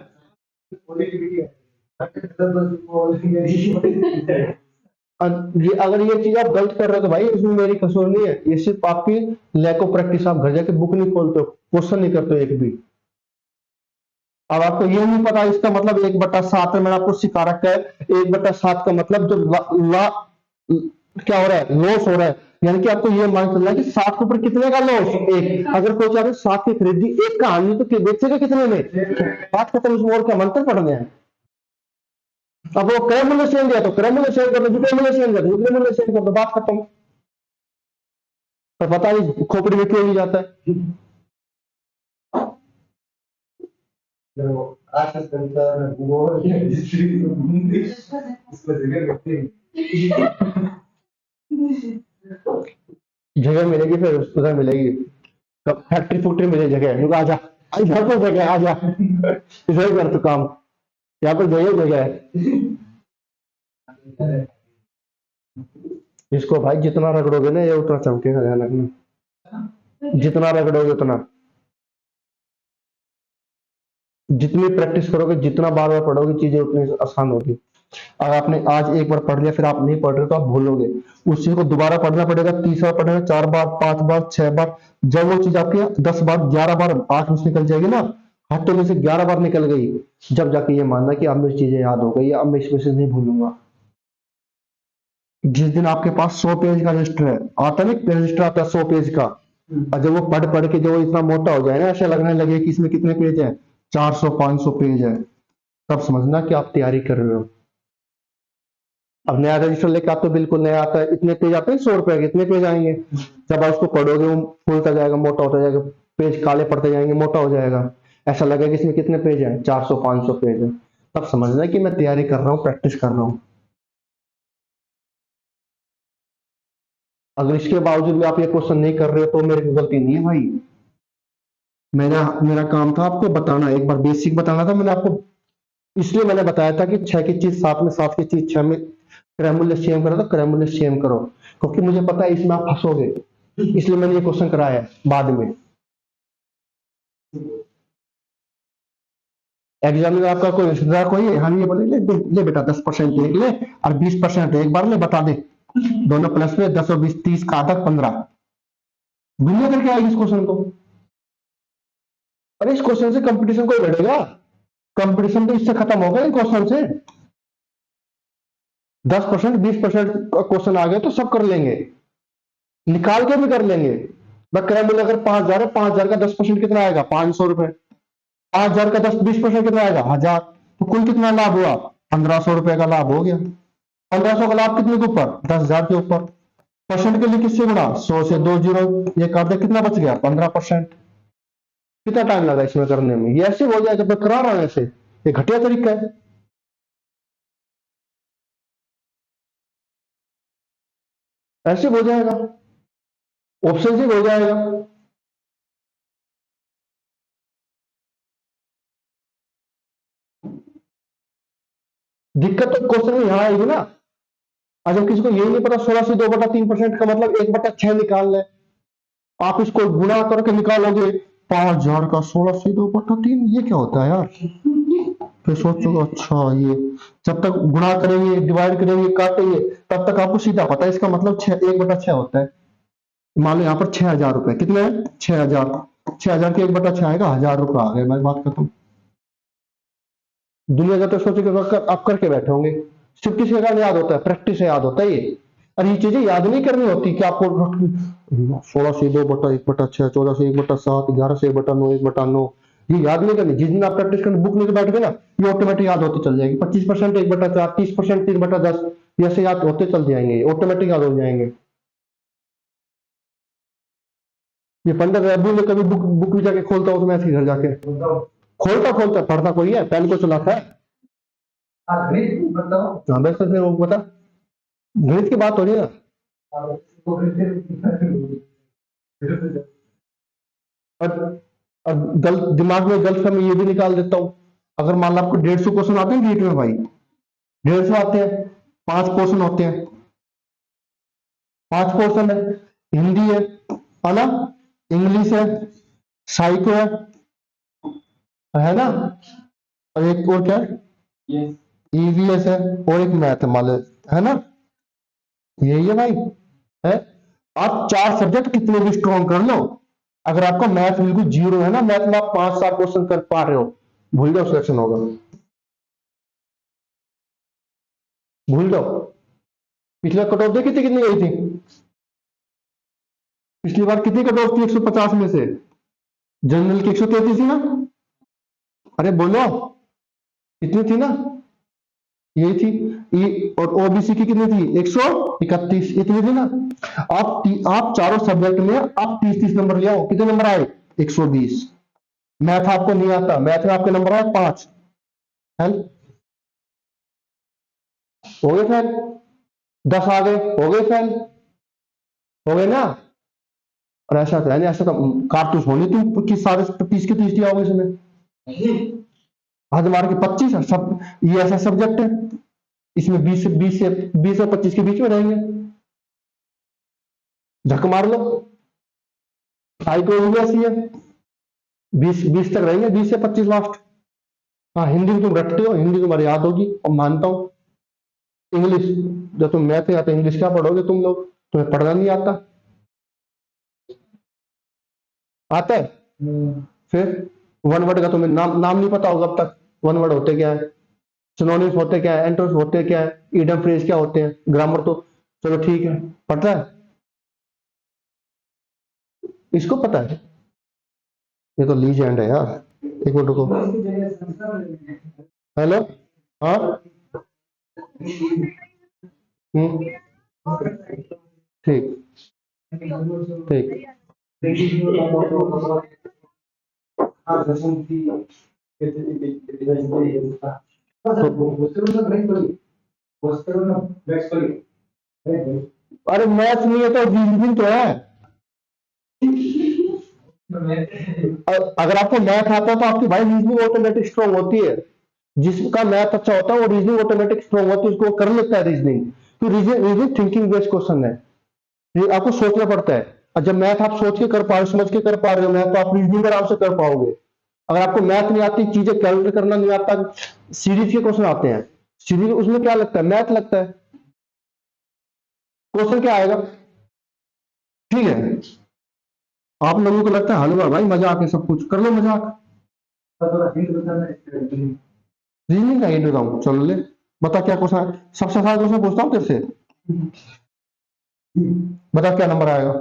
ये अगर ये चीज आप गलत कर रहे हो तो भाई इसमें मेरी कसूर नहीं है, ये सिर्फ आपकी लैक ऑफ प्रैक्टिस, आप घर जाके बुक नहीं खोलते हो, क्वेश्चन नहीं करते हो एक भी। अब आपको ये नहीं पता इसका मतलब 1/7 मैंने आपको सिखा रखा है, 1/7 का मतलब जो क्या हो रहा है लॉस हो रहा है, यानी कि आपको ये मान चलना है कि 7 के ऊपर कितने का लॉस 1, अगर कोई चाहे 7 की खरीदी 1 का हानि तो बेचेगा कितने में, बात खत्म, इसमें और क्या मंत्र पढ़ने हैं। अब वो क्रय मूल्य सेल दिया तो क्रय मूल्य सेल कर दो, विक्रय मूल्य सेल दिया तो विक्रय मूल्य सेल कर दो, बात खत्म। पर पता नहीं खोपड़ी में क्यों नहीं जाता है। जगह मिलेगी फिर उधर मिलेगी, फैक्ट्री फैक्ट्री मिले जगह, आजा इधर पर जगह आजा इधर ही कर तो काम, यहाँ पर जगह है। इसको भाई जितना रगड़ोगे ना ये उतना चमकेगा, ध्यान रखना, जितना रगड़ोगे उतना, जितनी प्रैक्टिस करोगे, जितना बार बार पढ़ोगे चीजें उतनी आसान होगी। अगर आपने आज एक बार पढ़ लिया फिर आप नहीं पढ़ रहे तो आप भूलोगे, उस चीज को दोबारा पढ़ना पड़ेगा, 30 बार पढ़ेगा, 4 बार 5 बार 6 बार, जब वो चीज आपकी 10 बार 11 बार 8 में से निकल जाएगी ना, हाथों में से 11 बार निकल गई, जब जाके ये मानना कि अब मुझे चीजें याद हो गई, अब मैं इसमें से नहीं भूलूंगा। जिस दिन आपके पास 100 पेज का रजिस्टर है, आता है ना रजिस्टर आता है 100 पेज का, और जब वो पढ़ पढ़ के जो इतना मोटा हो जाए ना, ऐसा लगने लगे कि इसमें कितने पेज है 400 500 पेज है, तब समझना कि आप तैयारी कर रहे हो। अब नया रजिस्टर लेके आप तो बिल्कुल नया आता है, इतने पेज आते हैं 100 रुपए के, इतने पेज आएंगे, जब आप उसको पढ़ोगे वो फूलता जाएगा, मोटा होता जाएगा, पेज काले पड़ते जाएंगे, मोटा हो जाएगा, ऐसा लगेगा कि इसमें कितने पेज है 400 500 पेज है, तब समझना कि मैं तैयारी कर रहा हूँ, प्रैक्टिस कर रहा हूँ। अगर इसके बावजूद भी आप ये क्वेश्चन नहीं कर रहे हो तो मेरी गलती नहीं है भाई, मेरा काम था आपको बताना, एक बार बेसिक बताना था मैंने आपको, इसलिए मैंने बताया था कि 6 की चीज 7 में, 7 की चीज 6 में, क्रय मूल्य सेम करो तो क्रय मूल्य सेम करो, क्योंकि मुझे पता है इसमें आप फंसोगे, इसलिए मैंने ये क्वेश्चन कराया है बाद में। एग्जाम में आपका कोई रिश्तेदार कोई है, हम ये बोले ले बेटा 10% एक ले और 20% एक बार ले, बता दे दोनों प्लस में 10 और 20 30 का 15, दुनिया करके आएगी इस क्वेश्चन को। अरे इस क्वेश्चन से कंपटीशन कोई लड़ेगा, कंपटीशन तो इससे खत्म होगा इन क्वेश्चन से, 10% 20% का क्वेश्चन आ गया तो सब कर लेंगे, निकाल के भी कर लेंगे। क्रय मूल्य अगर 5000 है, 5000 का 10% कितना आएगा 500 रुपए, 5000 का 10-20% कितना आएगा 1000, तो कुल कितना लाभ हुआ 1500 रुपए का लाभ हो गया। 1500 का लाभ कितने के ऊपर 10,000 के ऊपर, परसेंट के लिए किससे गुणा, 100 से 2 जीरो ये कर दे, कितना बच गया 15%। कितना टाइम लगा इसमें करने में, ये ऐसे हो जाएगा, मैं करा रहा हूं ऐसे, ये घटिया तरीका है। ऐसे हो जाएगा, ऑप्शन से हो जाएगा। दिक्कत तो क्वेश्चन में यहां आएगी ना। अगर किसी को यही नहीं पता 16 से 2/3% का मतलब 1/6 निकालना है, आप इसको गुणा करके निकालोगे 5,000 का 16 से 2/3, ये क्या होता है यार। फिर सोचो अच्छा ये, जब तक गुणा करेंगे डिवाइड करेंगे काटेंगे तब तक आपको सीधा पता है इसका मतलब 1/6 होता है। मान लो यहाँ पर 6,000 रुपए, कितने हैं 6,000, 6,000 के 1/6 आएगा, 1,000 रुपए आ गए, मैं बात खत्म। दुनिया जब तक सोचेगा आप करके बैठे होंगे, सिर्फ किसी का याद होता है, प्रैक्टिस से याद होता है ये। और ये चीजें याद नहीं करनी होती कि आपको 16 से 2/1/6, 14 से 1/7, 11 से 1/9, 1/9, ये याद नहीं करनी। जिस दिन आप प्रैक्टिस करने बुक लेके बैठ गए ना, ये ऑटोमेटिक याद होती चल जाएगी। 25% 1/4, 30% 3/10, ये ऐसे याद होते चल जाएंगे, ऑटोमेटिक याद हो जाएंगे। ये पंडित अभी मैं कभी बुक बुक भी जाके खोलता हूँ तो मैं ऐसे घर जाके खोलता खोलता पढ़ता कोई है, पेन को चलाता है। हाँ बस तो फिर वो बता, गणित की बात हो रही है ना। और गलत दिमाग में गलत मैं ये भी निकाल देता हूँ। अगर मान लो आपको 150 क्वेश्चन आते हैं नीट में भाई, 150 आते हैं, 5 पोर्शन होते हैं, 5 पोर्शन है, हिंदी है ना, इंग्लिश है, साइको है ना, और एक और क्या है, ईवीएस है, और एक मैथ है मान लो, है ना, यही है भाई, है। आप 4 सब्जेक्ट कितने भी स्ट्रॉन्ग कर लो, अगर आपका मैथ बिल्कुल जीरो है ना, मैथ में आप 5-7 क्वेश्चन कर पा रहे हो, भूल जाओ सिलेक्शन होगा, भूल जाओ। पिछला कट ऑफ देखी थी कितनी गई थी, पिछली बार कितनी कट ऑफ थी 150 में से, जनरल की 133 थी ना, अरे बोलो, कितनी थी ना, यही थी। और ओबीसी की कितनी थी 131, इतनी थी ना। आप चारों सब्जेक्ट में आप 30-30 नंबर ले आओ, कितने नंबर आए 120। मैथ आपको नहीं आता, मैथ में आपके नंबर आए 5, है, हो गए फेल, 10 आ गए हो गए फेल, हो गए ना। और ऐसा तो है नहीं, ऐसा तो कारतूस होनी तुम कि सारे 30 के 30 आओगे इसमें, आज मार के 25 है सब, ये ऐसा सब्जेक्ट है, इसमें 20 और 25 के बीच में रहेंगे, झक मार लो। साइको भी ऐसी है, 20 तक रहेंगे, 20 से 25 लास्ट। हाँ हिंदी में तुम रटते हो, हिंदी तुम्हारी याद होगी और मानता हूँ। इंग्लिश, जब तुम मैथ में आते इंग्लिश क्या पढ़ोगे तुम लोग, तुम्हें पढ़ना नहीं आता, आता है। फिर वन वर्ड का तुम्हें नाम नाम नहीं पता होगा अब तक, वन वर्ड होते क्या है, सिनोनिम्स होते क्या है, एंटोनिम्स होते क्या है, इडियम फ्रेज क्या होते हैं, ग्रामर तो चलो ठीक है पता है, इसको पता है, ये तो लीजेंड है यार। एक मिनट रुको, हेलो, हाँ, हम्म, ठीक, ठीक, अरे मैथ नहीं है तो रीजनिंग तो है। अगर आपको मैथ आता है तो आपकी भाई रीजनिंग ऑटोमेटिक स्ट्रांग होती है, जिसका मैथ अच्छा होता है वो रीजनिंग ऑटोमेटिक स्ट्रांग होती है, उसको कर लेता है रीजनिंग। तो रीजनिंग थिंकिंग बेस्ड क्वेश्चन है, ये आपको सोचना पड़ता है। और जब मैथ आप सोच के कर पा रहे हो, समझ के कर पा रहे हो मैथ, तो आप रीजनिंग आराम से कर पाओगे। अगर आपको मैथ नहीं आती, चीजें कैलकुलेट करना नहीं आता, सीरीज के क्वेश्चन आते हैं, सीरीज उसमें क्या लगता है, मैथ लगता है, क्वेश्चन क्या आएगा, ठीक है। आप लोगों को लगता है हलवा भाई मजाक है, सब कुछ कर लो मजाक, रीजनिंग का हिंट बताऊं, चलो ले, बता क्या क्वेश्चन है, सबसे आसान क्वेश्चन पूछता हूँ तेरे से, बता क्या नंबर आएगा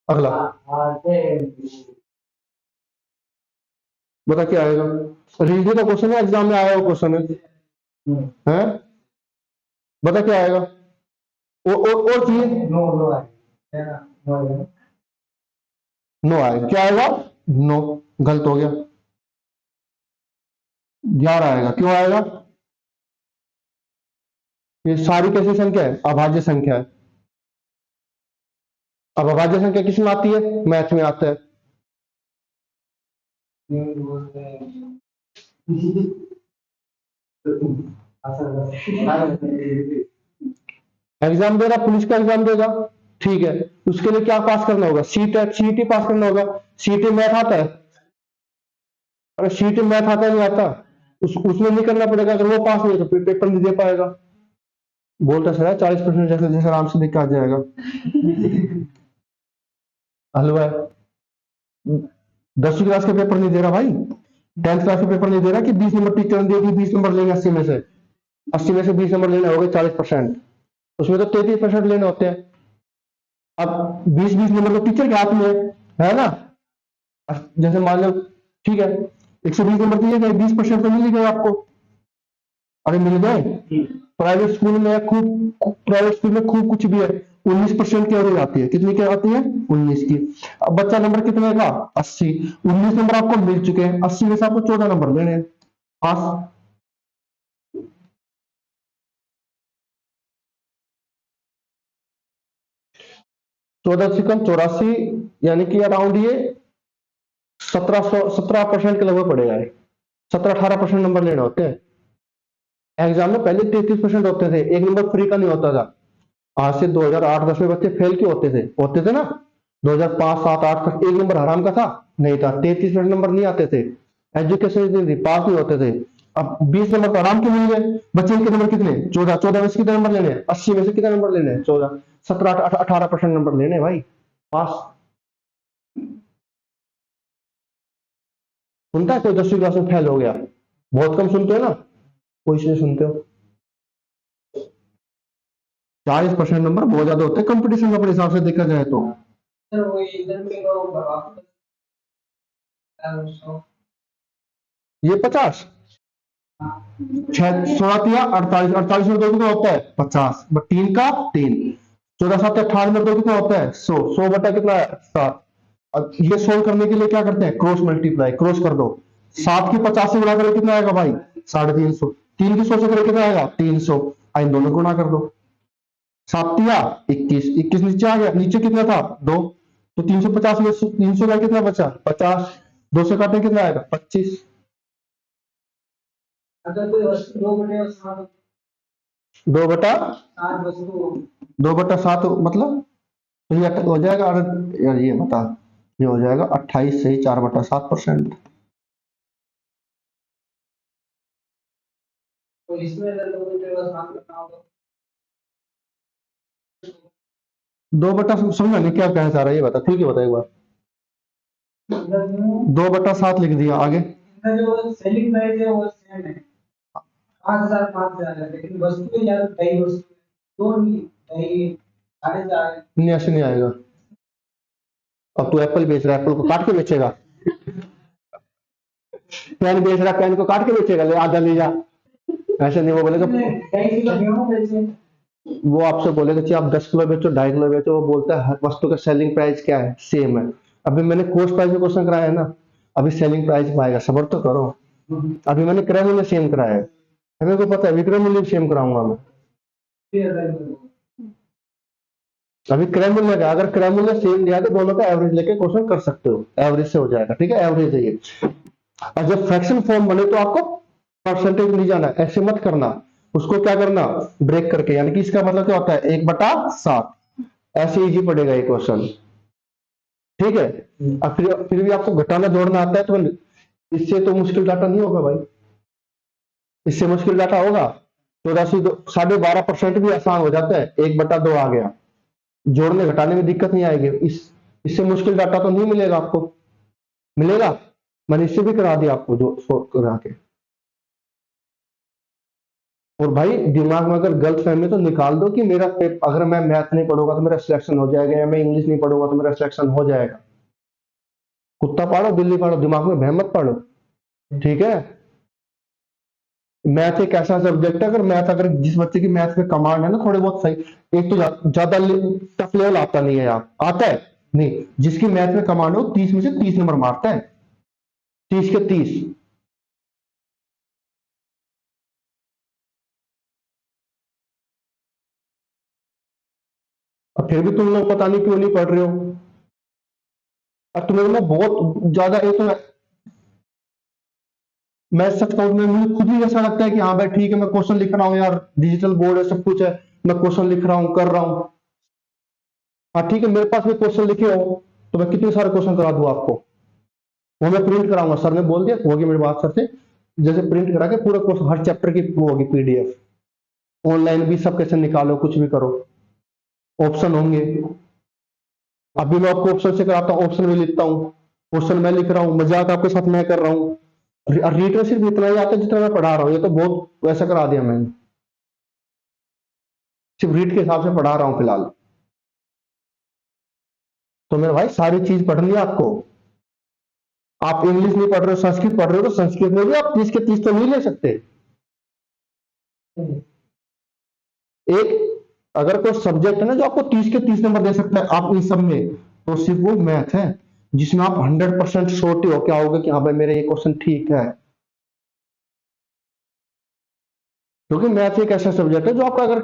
अगला, बता क्या आएगा, रीजनिंग का क्वेश्चन है, एग्जाम में आया हुआ क्वेश्चन है, हैं? बता क्या आएगा, और चाहिए। नो आएगा, क्या आएगा? नो। गलत हो गया, 11 आएगा। क्यों आएगा? ये सारी कैसी संख्या है? अभाज्य संख्या है। अब अभाज्य संख्या किस में आती है? मैथ में आता है। एग्जाम दे रहा, पुलिस का एग्जाम देगा, ठीक है, उसके लिए क्या पास करना होगा? सीटी पास करना होगा। सीटी मैथ आता है? अरे सीटी मैथ आता है, नहीं आता? उसमें नहीं करना पड़ेगा, अगर वो पास नहीं तो फिर पेपर नहीं दे पाएगा। बोलता सर 40% जैसे जैसे आराम से लिखा आ जाएगा। हलवा है। 10वीं क्लास के पेपर नहीं दे रहा भाई, 10th क्लास के पेपर नहीं दे रहा कि 20 नंबर टीचर ने देगी, 20 नंबर लेंगे 80 में से 20 नंबर लेने हो गए 40%। उसमें तो 33% लेने होते हैं। अब 20 20 नंबर तो टीचर के हाथ में है ना। जैसे मान लो, ठीक है, 120 नंबर दिए गए, 20% तो मिल गए आपको। अरे मिल गए। प्राइवेट स्कूल में खूब कुछ भी है। 19% की एवरेज आती है, कितनी की आती है? 19 की। अब बच्चा नंबर कितने का? 80। 19 नंबर आपको मिल चुके हैं, 80 में से आपको 14 नंबर लेने हैं। पास। 14 से कम 84, यानी कि अराउंड ये 17% के लगभग पड़ेगा ये। 17 18% नंबर लेने होते हैं एग्जाम में। पहले 33% होते थे, एक नंबर फ्री का नहीं होता था। आज से 2008 10 में बच्चे फेल क्यों होते थे ना। 2005 7 8 तक एक नंबर हराम का था, नहीं था, 33% नंबर नहीं आते थे। एजुकेशन नहीं थी, पास नहीं होते थे। अब 20 नंबर तो आराम के मिल गए। बच्चे के नंबर कितने? 14। 14 में से कितने नंबर लेने हैं? 80 में से कितने नंबर लेने हैं? 14। 17 18% नंबर लेने हैं भाई। पास। सुनता है कोई 10वीं क्लास में फेल हो गया? बहुत कम सुनते हो ना, कोई से सुनते हो। 40% नंबर बहुत ज्यादा होते हैं कंपटीशन का, अपने हिसाब से देखा जाए तो। ये 50, 16 3 48, 48 में दो कितना होता है? 50, बट 3 का 3। 14 7 58 में दो कितना होता है? 100। 100 बटा कितना है? 7। अब ये सोल्व करने के लिए क्या करते हैं? क्रॉस मल्टीप्लाई, क्रॉस कर दो। 7 की 50 से गुणा करें कितना आएगा भाई? 350। 3 की 100 से करें कितना आएगा? 300। इन दोनों को गुणा कर दो। 7 या 21, 21 नीचे आ गया, नीचे कितना था? 2। तो 350 में 300 का कितना बचा? 50। 2 से काटे कितना आएगा? 25। अगर कोई वस्तु 2/7 मतलब, तो ये हो जाएगा। अरे यार ये बता, ये हो जाएगा 28 से 4/7%। तो इसमें अगर लोगों के पास काम करना होगा 2 बटा, समझा नहीं क्या कहना चाह रहा है, ये बता, खुल के बता एक बार। 2/7 लिख दिया, आगे। जो सेलिंग प्राइस है वो सेम है, 5,000 है, लेकिन वस्तु यार कई वस्तु दो नहीं, कई 4,500 नहीं, ऐसे नहीं आएगा। अब तू एप्पल बेच रहा है, एप्पल को काट के बेचेगा। पेन बेच रहा है, पेन को काट के बेचेगा, ले आधा ले जा। ऐसे नहीं, वो बोलेगा, वो आपसे बोलेगा कि आप 10 किलो बेचो 2.5 किलो बेचो, वो बोलता है हर वस्तु का सेलिंग प्राइस क्या है? सेम है। अभी मैंने कॉस्ट प्राइस में क्वेश्चन कराया है ना, अभी सेलिंग प्राइस में आएगा, सबर तो करो। अभी मैंने क्रय मूल्य सेम कराया है, हमें को पता है विक्रय मूल्य सेम कराऊंगा मैं। अभी क्रय मूल्य का, अगर क्रय मूल्य सेम दिया तो दोनों का एवरेज लेके क्वेश्चन कर सकते हो, एवरेज से हो जाएगा, ठीक है, एवरेज है ये। और जब फ्रैक्शन फॉर्म बने तो आपको परसेंटेज नहीं जाना, ऐसे मत करना, उसको क्या करना? ब्रेक करके, यानी कि इसका मतलब क्या होता है? 1/7। ऐसे इजी पड़ेगा ये क्वेश्चन, ठीक है। अब फिर भी आपको घटाना जोड़ना आता है तो इससे तो मुश्किल डाटा नहीं होगा भाई, इससे मुश्किल डाटा होगा। 12.5% भी आसान हो जाता है, 1/2 आ गया, जोड़ने घटाने में दिक्कत नहीं आएगी। इससे मुश्किल डाटा तो नहीं मिलेगा आपको, मिलेगा? मैंने इससे भी करा दिया आपको, जो करा के। और भाई दिमाग में अगर गलत फहमी तो निकाल दो कि मेरा अगर मैं मैथ नहीं पढ़ूंगा तो मेरा सिलेक्शन हो जाएगा, या मैं इंग्लिश नहीं पढ़ूंगा तो मेरा सिलेक्शन हो जाएगा। कुत्ता पाड़ो बिल्ली पाड़ो, दिमाग में भ्रम मत पाड़ो, ठीक है। मैथ एक ऐसा सब्जेक्ट है, अगर जिस बच्चे की मैथ में कमांड है ना थोड़े बहुत सही, एक तो ज्यादा टफ लेवल आता नहीं है यार, आता है नहीं, जिसकी मैथ में कमांड हो 30 में से 30 नंबर मारता है, 30 के 30। अब फिर भी तुम लोग पता नहीं क्यों नहीं पढ़ रहे हो। अब तुम्हें ना बहुत ज्यादा एक तो मैं सच कहूं, मुझे खुद ही ऐसा लगता है कि हाँ भाई ठीक है, मैं क्वेश्चन लिख रहा हूँ यार, डिजिटल बोर्ड है, सब कुछ है, मैं क्वेश्चन लिख रहा हूँ, कर रहा हूँ। हाँ ठीक है, मेरे पास भी क्वेश्चन लिखे हो तो मैं कितने सारे क्वेश्चन करा दूं आपको, वो मैं प्रिंट कराऊंगा, सर ने बोल दिया होगी मेरी बात सर से, जैसे प्रिंट करा के पूरा कोर्स हर चैप्टर की वो होगी पीडीएफ, ऑनलाइन भी सब कैसे निकालो, कुछ भी करो, ऑप्शन होंगे। अभी मैं आपको ऑप्शन से कराता हूँ, ऑप्शन में लिखता हूँ, क्वेश्चन मैं लिख रहा हूँ, मजाक आपके साथ मैं कर रहा हूँ। रीड में सिर्फ इतना ही आता है जितना मैं पढ़ा रहा हूँ, ये तो बहुत वैसा करा दिया मैंने, सिर्फ रीड के हिसाब से पढ़ा रहा हूँ फिलहाल। तो मेरे भाई सारी चीज पढ़नी है आपको। आप इंग्लिश नहीं पढ़ रहे हो, संस्कृत पढ़ रहे हो, तो संस्कृत में भी आप 30 के 30 तो नहीं ले सकते। एक अगर कोई सब्जेक्ट है ना जो आपको 30 के 30 नंबर दे सकता है आप इन सब में, तो सिर्फ वो मैथ है, जिसमें आप 100% श्योरिटी हो क्या होगा कि हाँ भाई मेरा ये क्वेश्चन ठीक है। क्योंकि मैथ एक ऐसा सब्जेक्ट है जो आपका अगर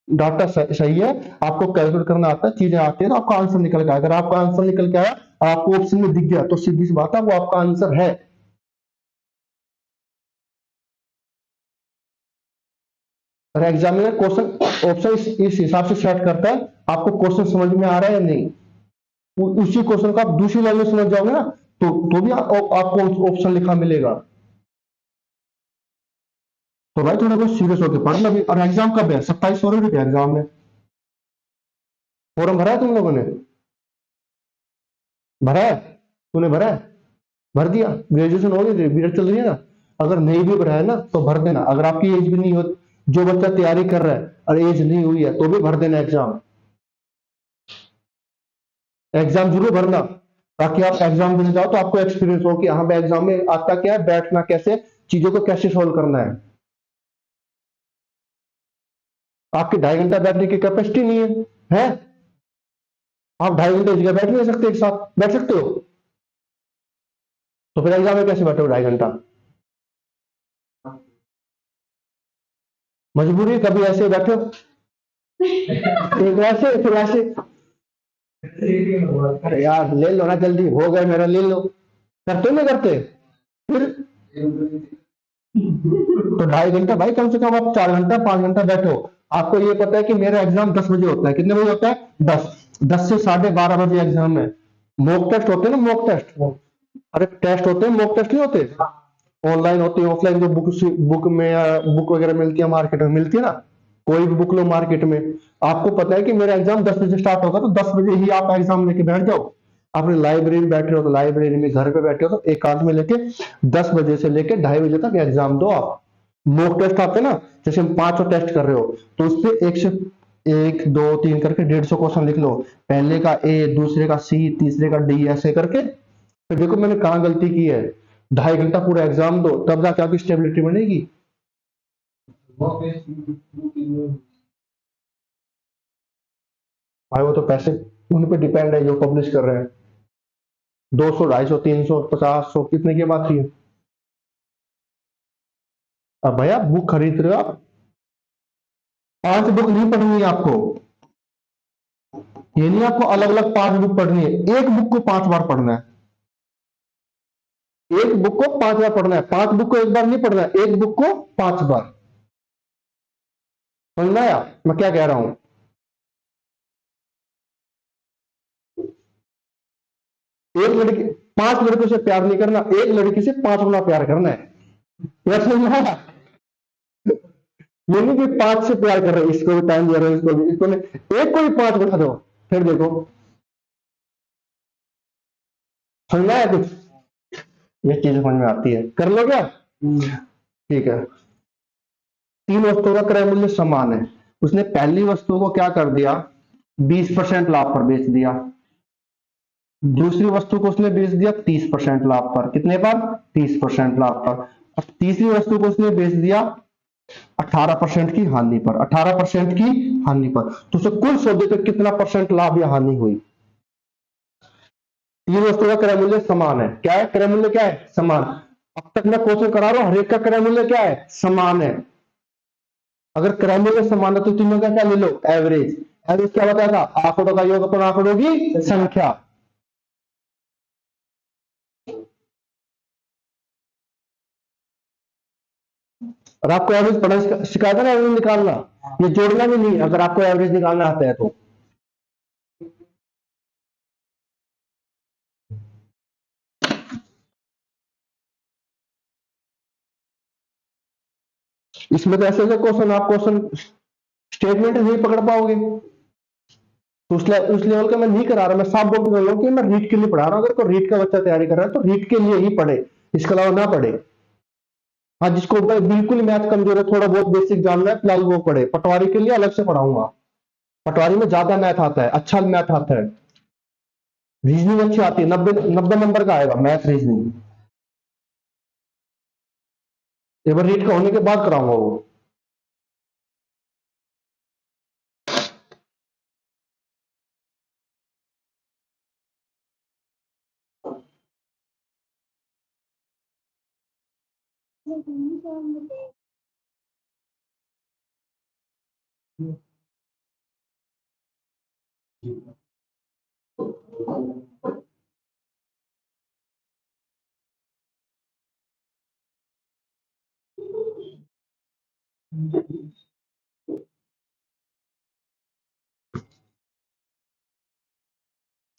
डाटा सही है, आपको कैलकुलेट करना आता है, चीजें आती है, तो आपका आंसर निकल के आया। अगर आपका आंसर निकल के आया और आपको ऑप्शन में दिख गया तो सीधी सी बात है वो आपका आंसर है। और एग्जामिनर क्वेश्चन ऑप्शन इस हिसाब से सेट करता है आपको क्वेश्चन समझ में आ रहा है या नहीं। उसी क्वेश्चन को आप दूसरी लैंग्वेज समझ जाओगे ना, तो भी आपको ऑप्शन लिखा मिलेगा। तो भाई थोड़ा बहुत सीरियस होकर पढ़ना भी। और एग्जाम कब है? 27 फरवरी का एग्जाम है। फॉर्म भरा है तुम लोगों ने? भरा है? तूने भरा है? भर दिया? ग्रेजुएशन हो गई, बीएड चल रही है ना? अगर नहीं भी भरा है ना तो भर देना, अगर आपकी एज भी नहीं हो, जो बच्चा तैयारी कर रहा है और एज नहीं हुई है तो भी भर देना एग्जाम। एग्जाम जरूर भरना, ताकि आप एग्जाम देने जाओ तो आपको एक्सपीरियंस हो कि हाँ भाई एग्जाम में आता क्या है, बैठना कैसे, चीजों को कैसे सोल्व करना है। आपकी 2.5 घंटा बैठने की कैपेसिटी नहीं है? आप 2.5 घंटे जगह बैठ नहीं सकते, एक साथ बैठ सकते हो? तो फिर एग्जाम में कैसे बैठे हो 2.5 घंटा? मजबूरी, कभी ऐसे बैठो, एक वैसे फिर ऐसे। अरे यार ले लो ना, जल्दी हो गया मेरा, ले लो। करते नहीं करते? फिर तो 2.5 घंटा भाई, कम से कम आप 4 घंटा 5 घंटा बैठो। आपको ये पता है कि मेरा एग्जाम 10 बजे होता है, कितने बजे होता है? 10 से 12:30 बजे एग्जाम है। मॉक टेस्ट होते हैं ना, मॉक टेस्ट, अरे टेस्ट होते हैं, मॉक टेस्ट नहीं होते, ऑनलाइन होते हैं, ऑफलाइन जो बुक बुक में या बुक वगैरह मिलती है मार्केट में, मिलती है ना, कोई भी बुक लो मार्केट में। आपको पता है कि मेरा एग्जाम 10 बजे स्टार्ट होगा, तो 10 बजे ही आप एग्जाम लेके बैठ जाओ। आपने लाइब्रेरी में बैठे हो तो लाइब्रेरी में, घर पे बैठे हो तो एकांत में लेके 10 बजे से लेके 2:30 बजे तक एग्जाम दो आप। मॉक टेस्ट आते हैं ना, जैसे हम 500 टेस्ट कर रहे हो तो उस पर 1 2 3 करके 150 क्वेश्चन लिख लो। पहले का ए, दूसरे का सी, तीसरे का डी, ऐसे करके फिर देखो मैंने कहाँ गलती की है। 2.5 घंटा पूरा एग्जाम दो, तब जाके आपकी स्टेबिलिटी बनेगी। भाई वो तो पैसे उन पे डिपेंड है जो पब्लिश कर रहे हैं। 200 250 300 50 100 कितने की बात है? अब भैया बुक खरीद रहे हो आप, 5 बुक नहीं पढ़नी है आपको। ये नहीं आपको अलग अलग 5 बुक पढ़नी है, एक बुक को 5 बार पढ़ना है। एक बुक को 5 बार पढ़ना है, 5 बुक को एक बार नहीं पढ़ना है, एक बुक को 5 बार। समझ में आया मैं क्या कह रहा हूं? एक लड़की 5 लड़कों से प्यार नहीं करना, एक लड़की से 5 गुना प्यार करना है। यह समझ में आया? ये नहीं कि 5 से प्यार कर रहे हैं, इसको भी टाइम दे रहे हो, इसको भी, इसको नहीं, एक को भी 5 बढ़ा दो, फिर देखो। समझ में आया कुछ? ये चीज समझ में आती है, कर लो क्या? ठीक है। 3 वस्तुओं का क्रय मूल्य समान है, उसने पहली वस्तु को क्या कर दिया, 20% लाभ पर बेच दिया, दूसरी वस्तु को उसने बेच दिया 30% लाभ पर। कितने पर? 30% लाभ पर। अब तीसरी वस्तु को उसने बेच दिया 18% की हानि पर, 18% की हानि पर, तो उसे कुल सौदे पे कितना परसेंट लाभ या हानि हुई? तीन वस्तु का क्रय मूल्य समान है। क्या है क्रय मूल्य? क्या है? समान। अब तक मैं क्वेश्चन करा रहा हूं, हर एक का क्रय मूल्य क्या है? समान है। अगर क्रय मूल्य समान है तो तीनों का क्या ले लो? एवरेज। एवरेज क्या बताएगा? आंकड़ों का योग अपन आंकड़ों की संख्या। और आपको एवरेज पढ़ना सिखाया था ना, एवरेज निकालना, ये जोड़ना भी नहीं अगर आपको एवरेज निकालना आता है तो। इसमें तो ऐसे ऐसे क्वेश्चन, आप क्वेश्चन स्टेटमेंट नहीं पकड़ पाओगे, तो उस लेवल का मैं नहीं करा रहा। मैं साफ बोल के रहा हूँ कि मैं रीट के लिए पढ़ा रहा हूँ। अगर कोई रीट का बच्चा तैयारी कर रहा है तो रीट के लिए ही पढ़े, इसके अलावा ना पढ़े। हाँ, जिसको बिल्कुल मैथ कमजोर है, थोड़ा बहुत बेसिक जानना है फिलहाल, वो पढ़े। पटवारी के लिए अलग से पढ़ाऊंगा। पटवारी में ज्यादा मैथ आता है, अच्छा मैथ आता है, रीजनिंग अच्छी आती है, 90 नंबर का आएगा मैथ रीजनिंग। एक बार रीट का होने के बाद कराऊंगा वो।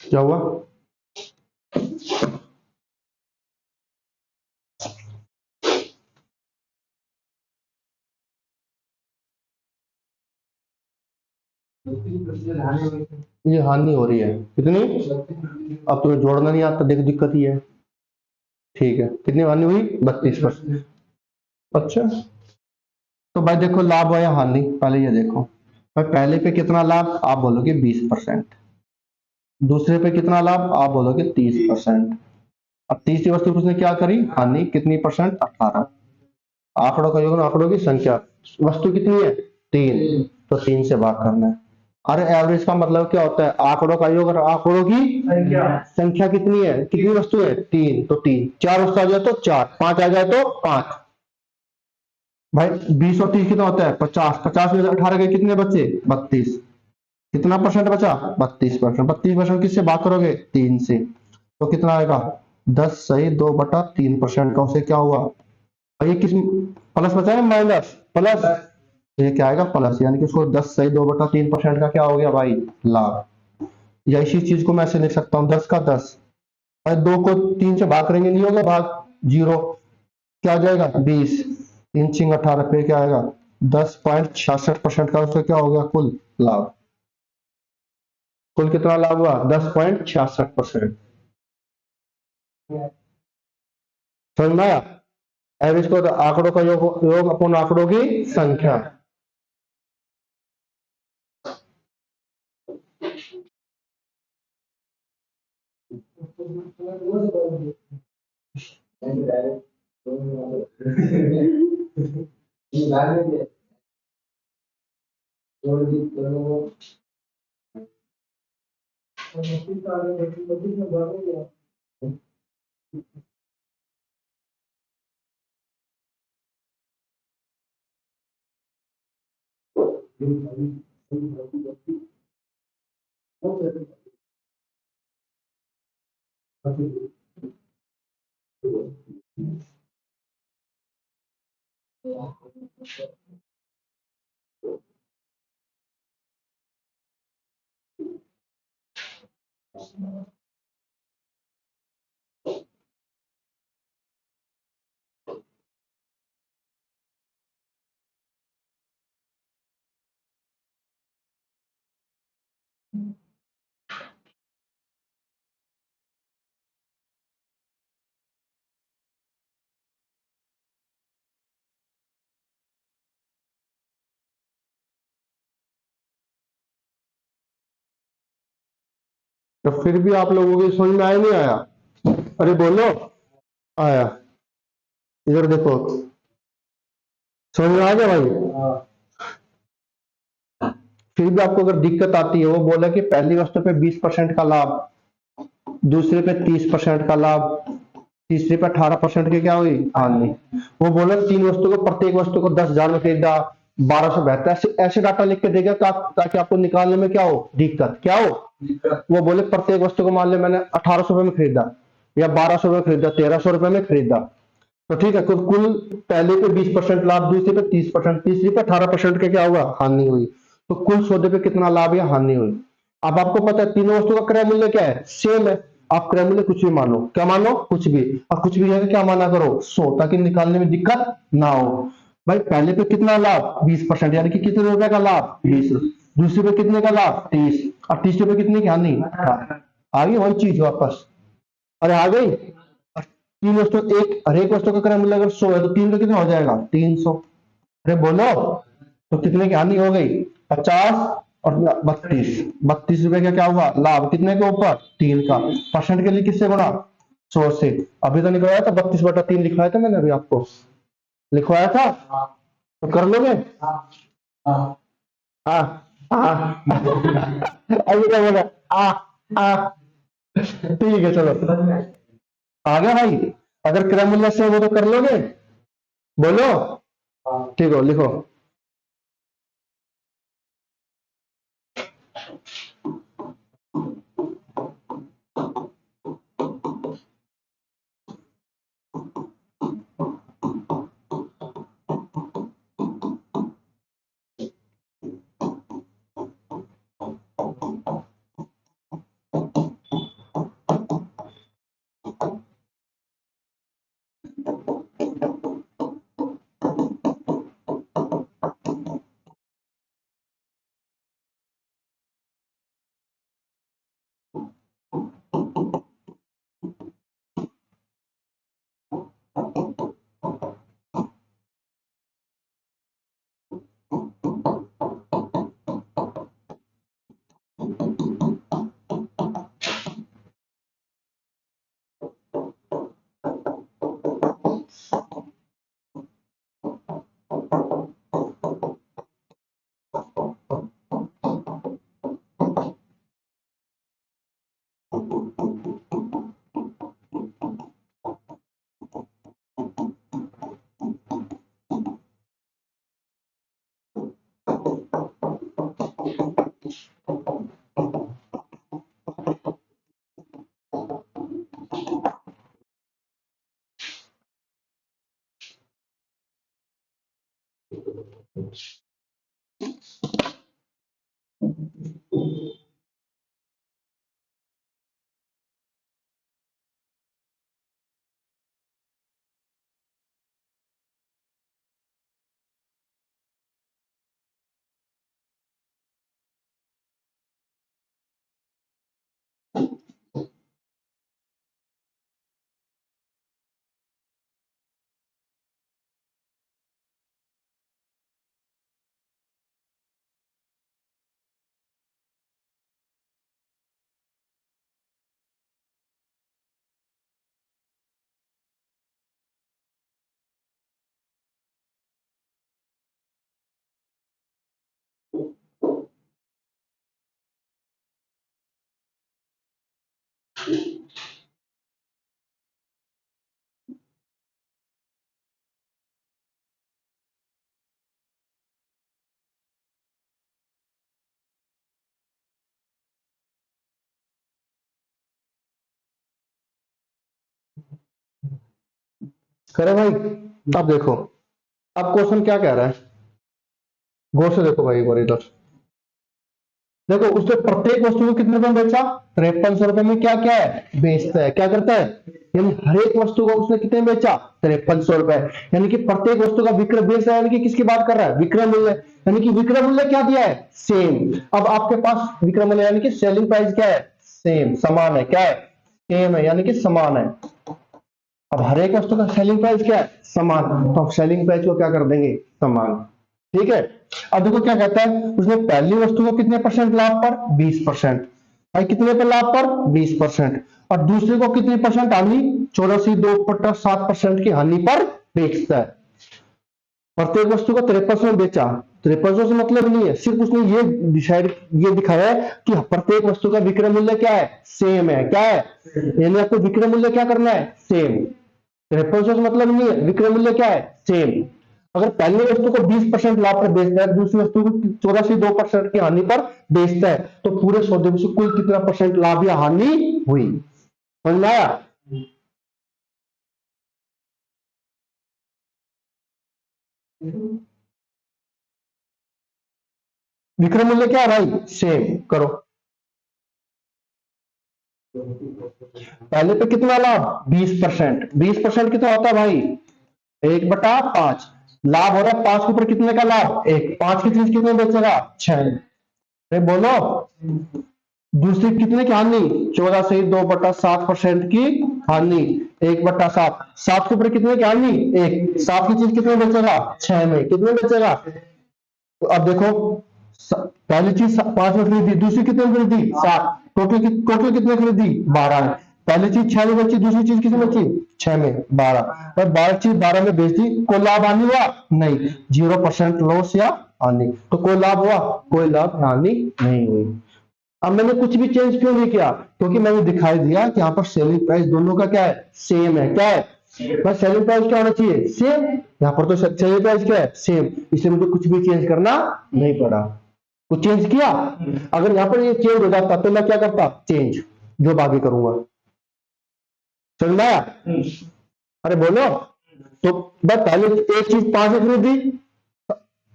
क्या हुआ? ये हानि हो रही है कितनी? अब तुम्हें जोड़ना नहीं आता, देख दिक्कत ही है। ठीक है, कितनी हानि हुई? 32%। अच्छा, तो भाई देखो लाभ या हानि, पहले ये देखो भाई, पहले पे कितना लाभ? आप बोलोगे 20%। दूसरे पे कितना लाभ? आप बोलोगे 30%। अब तीसरी वस्तु पर उसने क्या करी? हानि। कितनी परसेंट? 18। आंकड़ों का योग, आंकड़ों की संख्या। वस्तु कितनी है? 3, तो 3 से भाग करना है। अरे एवरेज का मतलब क्या होता है? आंकड़ों का योग और आंकड़ों की संख्या कितनी है? कितनी वस्तु है? 3, तो 3। 4 वस्तु आ जाए तो 4, 5 आ जाए तो 5। भाई 20 और 30 कितना होता है? 50। 50 में से 18 के कितने बचे? 32। कितना परसेंट बचा? 32%। 32% किससे भाग करोगे? 3 से, तो कितना आएगा? 10 सही 2/3% का उसे क्या हुआ? और ये किस प्लस बचा है माइनस? प्लस। तो ये क्या आएगा? प्लस, यानी कि उसको 10 सही 2/3% का क्या हो गया भाई? लाभ। या इसी चीज को मैं ऐसे लिख सकता हूँ, 10 का 10। भाई 2 को 3 से भाग करेंगे, नहीं होगा भाग, जीरो। क्या आ जाएगा? 20। 3 × 18 पे क्या आएगा? 10.66% का उसका क्या हो गया? कुल लाभ। कुल कितना लाभ हुआ? 10.66%। समझ में आया? एवरेज को आंकड़ों का योग अपन आंकड़ों की संख्या। तो फिर भी आप लोगों की समझ में आया नहीं आया? अरे बोलो। आया। इधर देखो, समझ में आ गया भाई? फिर भी आपको अगर दिक्कत आती है, वो बोला कि पहली वस्तु पे 20% का लाभ, दूसरे पे 30% का लाभ, तीसरे पे 18% की क्या हुई हानि। वो बोले तीन वस्तु को, प्रत्येक वस्तु को 10,000 में खरीदा, 1272, ऐसे ऐसे डाटा लिख के देगा ताकि आपको निकालने में क्या हो दिक्कत, क्या हो। वो बोले प्रत्येक वस्तु को मान लो मैंने 1800 रुपए में खरीदा, या 1200 में खरीदा, 1300 रुपए में खरीदा, तो ठीक है, कुल पहले पे 20% लाभ, दूसरे पे 30%, तीसरी पे 18% का क्या हुआ हानि हुई। तो कुल सौदे पे कितना लाभ या हानि हुई। अब आपको पता है तीनों वस्तु का क्रय मूल्य क्या है, सेम है। आप क्रय मूल्य कुछ भी मानो, क्या मानो कुछ भी, और कुछ भी है क्या माना करो 100, ताकि निकालने में दिक्कत ना हो। भाई पहले पे कितना लाभ 20%, यानी कि कितने रुपए का लाभ 20, दूसरे पे कितने का लाभ 30, और तीसरे पे कितने की हानि 18। आ गई वही चीज वापस, अरे आ गई। तीन वस्तु, एक हर एक वस्तु का क्रय मूल्य अगर 100 है तो तीन का कितना हो जाएगा 300। अरे बोलो, तो कितने की हानि हो गई 50, और 32 रुपए का क्या हुआ लाभ, कितने के ऊपर 3 का। परसेंट के लिए किससे गुणा 100 से। अभी तो निकलवाया था 32/3 लिखवाया था मैंने, अभी आपको लिखवाया था, तो कर लोगे। हाँ हाँ अभी क्या बोला आ आ ठीक है चलो, आ गया भाई। अगर क्रय मूल्य से वो तो कर लोगे, बोलो। ठीक हो, लिखो। करे भाई, अब देखो, अब क्वेश्चन क्या कह रहा है, गौर से देखो भाई एक बार इधर देखो। उसने प्रत्येक वस्तु को कितने में बेचा, 5300 रुपए में क्या क्या है बेचता है, क्या करता है, यानी हर एक वस्तु को उसने कितने में बेचा 5300 रुपए। यानी कि प्रत्येक वस्तु का विक्रय बेच रहा है, यानी कि किसकी बात कर रहा है विक्रय मूल्य। यानी कि विक्रय मूल्य क्या दिया है सेम। अब आपके पास विक्रय मूल्य यानी कि सेलिंग प्राइस क्या है सेम, समान है, क्या है सेम है, यानी कि समान है। अब हर एक वस्तु का सेलिंग प्राइस क्या है समान, तो सेलिंग प्राइस को क्या कर देंगे समान, ठीक है। अब देखो क्या कहता है, उसने पहली वस्तु को कितने परसेंट लाभ पर 20%, भाई कितने पे लाभ पर 20%, और दूसरे को कितने परसेंट हानि 84.7% की हानि पर बेचता है। प्रत्येक वस्तु को 53 में बेचा, 53 से मतलब नहीं है, सिर्फ उसने ये डिसाइड ये दिखाया है कि प्रत्येक वस्तु का विक्रय मूल्य क्या है, सेम है। क्या है, यानी आपको विक्रय मूल्य क्या करना है, सेम। 53 से मतलब नहीं है, विक्रय मूल्य क्या है, सेम। अगर पहली वस्तु को 20% लाभ पर बेचता है, दूसरी वस्तु को 84.2% की हानि पर बेचता है, तो पूरे सौदे में से कुल कितना परसेंट लाभ या हानि हुई, समझ में आया। विक्रय मूल्य क्या है भाई, सेम। करो, पहले पे कितना लाभ, 20%। 20% कितना होता है भाई, 1/5। लाभ हो रहा है 5 के ऊपर कितने का लाभ, 1। 5 की चीज कितने बेचेगा, 6। अरे बोलो, दूसरी कितने की हानि, 14.2/7% की हानि, 1/7। 7 के ऊपर कितने की हानि, 1। 7 की चीज कितने बेचेगा, 6 में। कितने बेचेगा, तो अब देखो, पहली चीज 5 में खरीदी, दूसरी कितने में खरीदी, 7। टोटल कितने खरीदी, 12 में। पहली चीज 6 में बेची, दूसरी चीज कितने बेची, 6 में, 12। पर 12 चीज 12 में बेच दी, कोई लाभ हानि हुआ, नहीं। 0% लॉस या हानि, तो कोई लाभ हुआ, कोई लाभ हानि नहीं हुई। अब मैंने कुछ भी चेंज क्यों नहीं किया, क्योंकि मैंने दिखाई दिया कि यहाँ पर सेलिंग प्राइस दोनों का क्या है, सेम है। क्या है, बस सेलिंग प्राइस क्या होना चाहिए, सेम। यहाँ पर तो सेलिंग प्राइस क्या है, सेम, इसलिए मुझे कुछ भी चेंज करना नहीं पड़ा। कुछ चेंज किया, अगर यहाँ पर ये चेंज हो जाता तो मैं क्या करता, चेंज, जो आगे करूंगा। समझ में आया, अरे बोलो। तो बस पहले एक चीज 5 में खरीदी,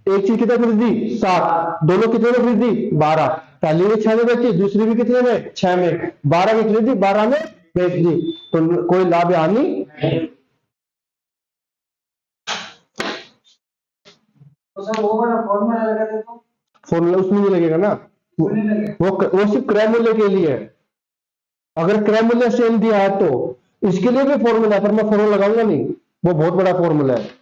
एक चीज कितने खरीदी, 7। दोनों कितने में खरीदी, 12। पहली भी 6 में बेची, दूसरी भी कितने में, 6 में। 12 की खरीदी, 12 में बेच दी, तो कोई लाभ या हानि नहीं। तो सर वो वाला फॉर्मूला लगा दे तो, फॉर्मूला उसमें नहीं लगेगा ना, वो सिर्फ क्रय मूल्य के लिए है। अगर क्रय मूल्य सेम दिया है तो इसके लिए भी फॉर्मूला है, पर मैं फॉर्मूला लगाऊंगा नहीं, वो बहुत बड़ा फॉर्मूला है।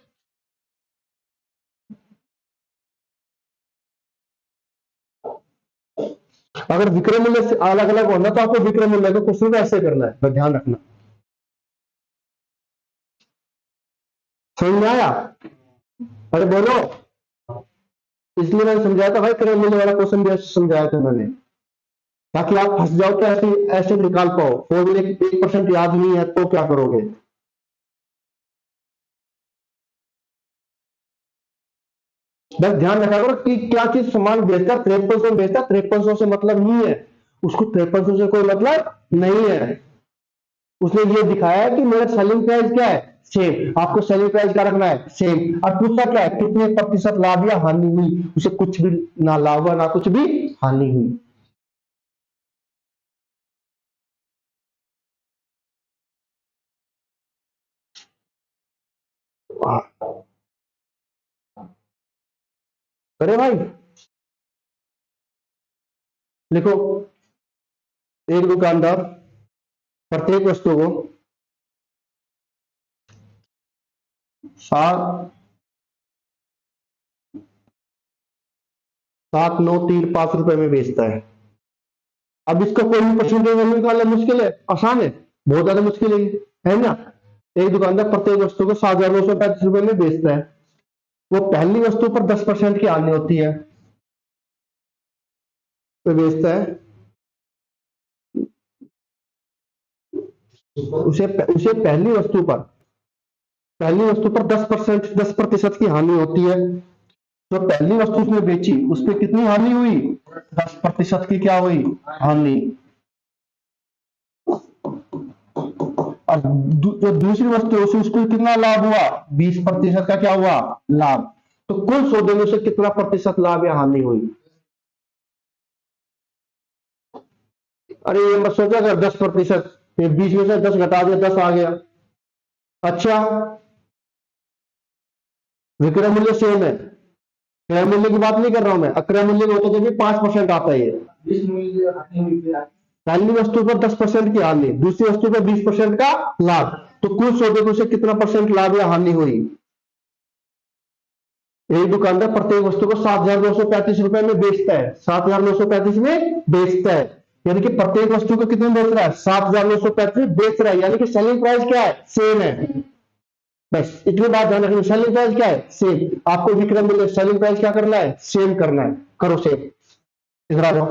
अगर विक्रय मूल्य से अलग अलग होना तो आपको विक्रय मूल्य को क्वेश्चन को ऐसे करना है, बस ध्यान रखना। समझ में आया, अरे बोलो। इसलिए मैंने समझाया था भाई, क्रय मूल्य वाला क्वेश्चन भी ऐसे समझाया था मैंने, ताकि आप फंस जाओ तो ऐसे ऐसे निकाल पाओ। फॉर्मूले 1% याद नहीं है तो क्या करोगे। बस ध्यान रखा करो कि क्या चीज सामान बेचता है, 5300 बेचता है, 5300 से मतलब नहीं है, उसको 5300 से कोई मतलब नहीं है। उसने ये दिखाया है कि मेरा सेलिंग प्राइस क्या है, सेम। आपको सेलिंग प्राइस क्या रखना है, सेम। और पूछा क्या है, कितने प्रतिशत लाभ या हानि हुई, उसे कुछ भी ना लाभ हुआ ना कुछ भी हानि हुई। अरे भाई लिखो, एक दुकानदार प्रत्येक वस्तु को 7,935 रुपए में बेचता है। अब इसका कोई भी परसेंटेज वैल्यू निकालना मुश्किल है, आसान है, बहुत ज्यादा मुश्किल है ना। एक दुकानदार प्रत्येक वस्तु को 7,935 रुपए में बेचता है, वो पहली वस्तु पर 10% की हानि होती है, तो बेचता है। उसे उसे पहली वस्तु पर 10% 10% की हानि होती है। तो पहली वस्तु उसने बेची, उस पर कितनी हानि हुई, 10% की क्या हुई, हानि। और जो दूसरी वस्तु है उसको कितना लाभ हुआ, 20% का क्या हुआ, लाभ। तो कुल सौदे में से कितना प्रतिशत लाभ या हानि हुई। अरे ये मत सोचा कर 10%, फिर 20 में से 10 घटा दिया, 10 आ गया। अच्छा, विक्रय मूल्य सेम है, क्रय मूल्य की बात नहीं कर रहा हूं मैं, अक्रय मूल्य में होता तो भी 5% आता है ये। पहली वस्तु पर 10% की हानि, दूसरी वस्तु पर 20% का लाभ, तो कुल सौदे में से कितना परसेंट लाभ या हानि हुई। एक दुकानदार प्रत्येक वस्तु को 7,935 रुपए में बेचता है, 7,935 में बेचता है, यानी कि प्रत्येक वस्तु को कितने बेच रहा है, 7,935 बेच रहा है, यानी कि सेलिंग प्राइस क्या है, सेम है। बस इतनी बात ध्यान रखनी। सेलिंग प्राइस क्या है? सेम। आपको विक्रय मूल्य सेलिंग प्राइस क्या करना है? सेम करना है। करो सेम। इधर आ जाओ।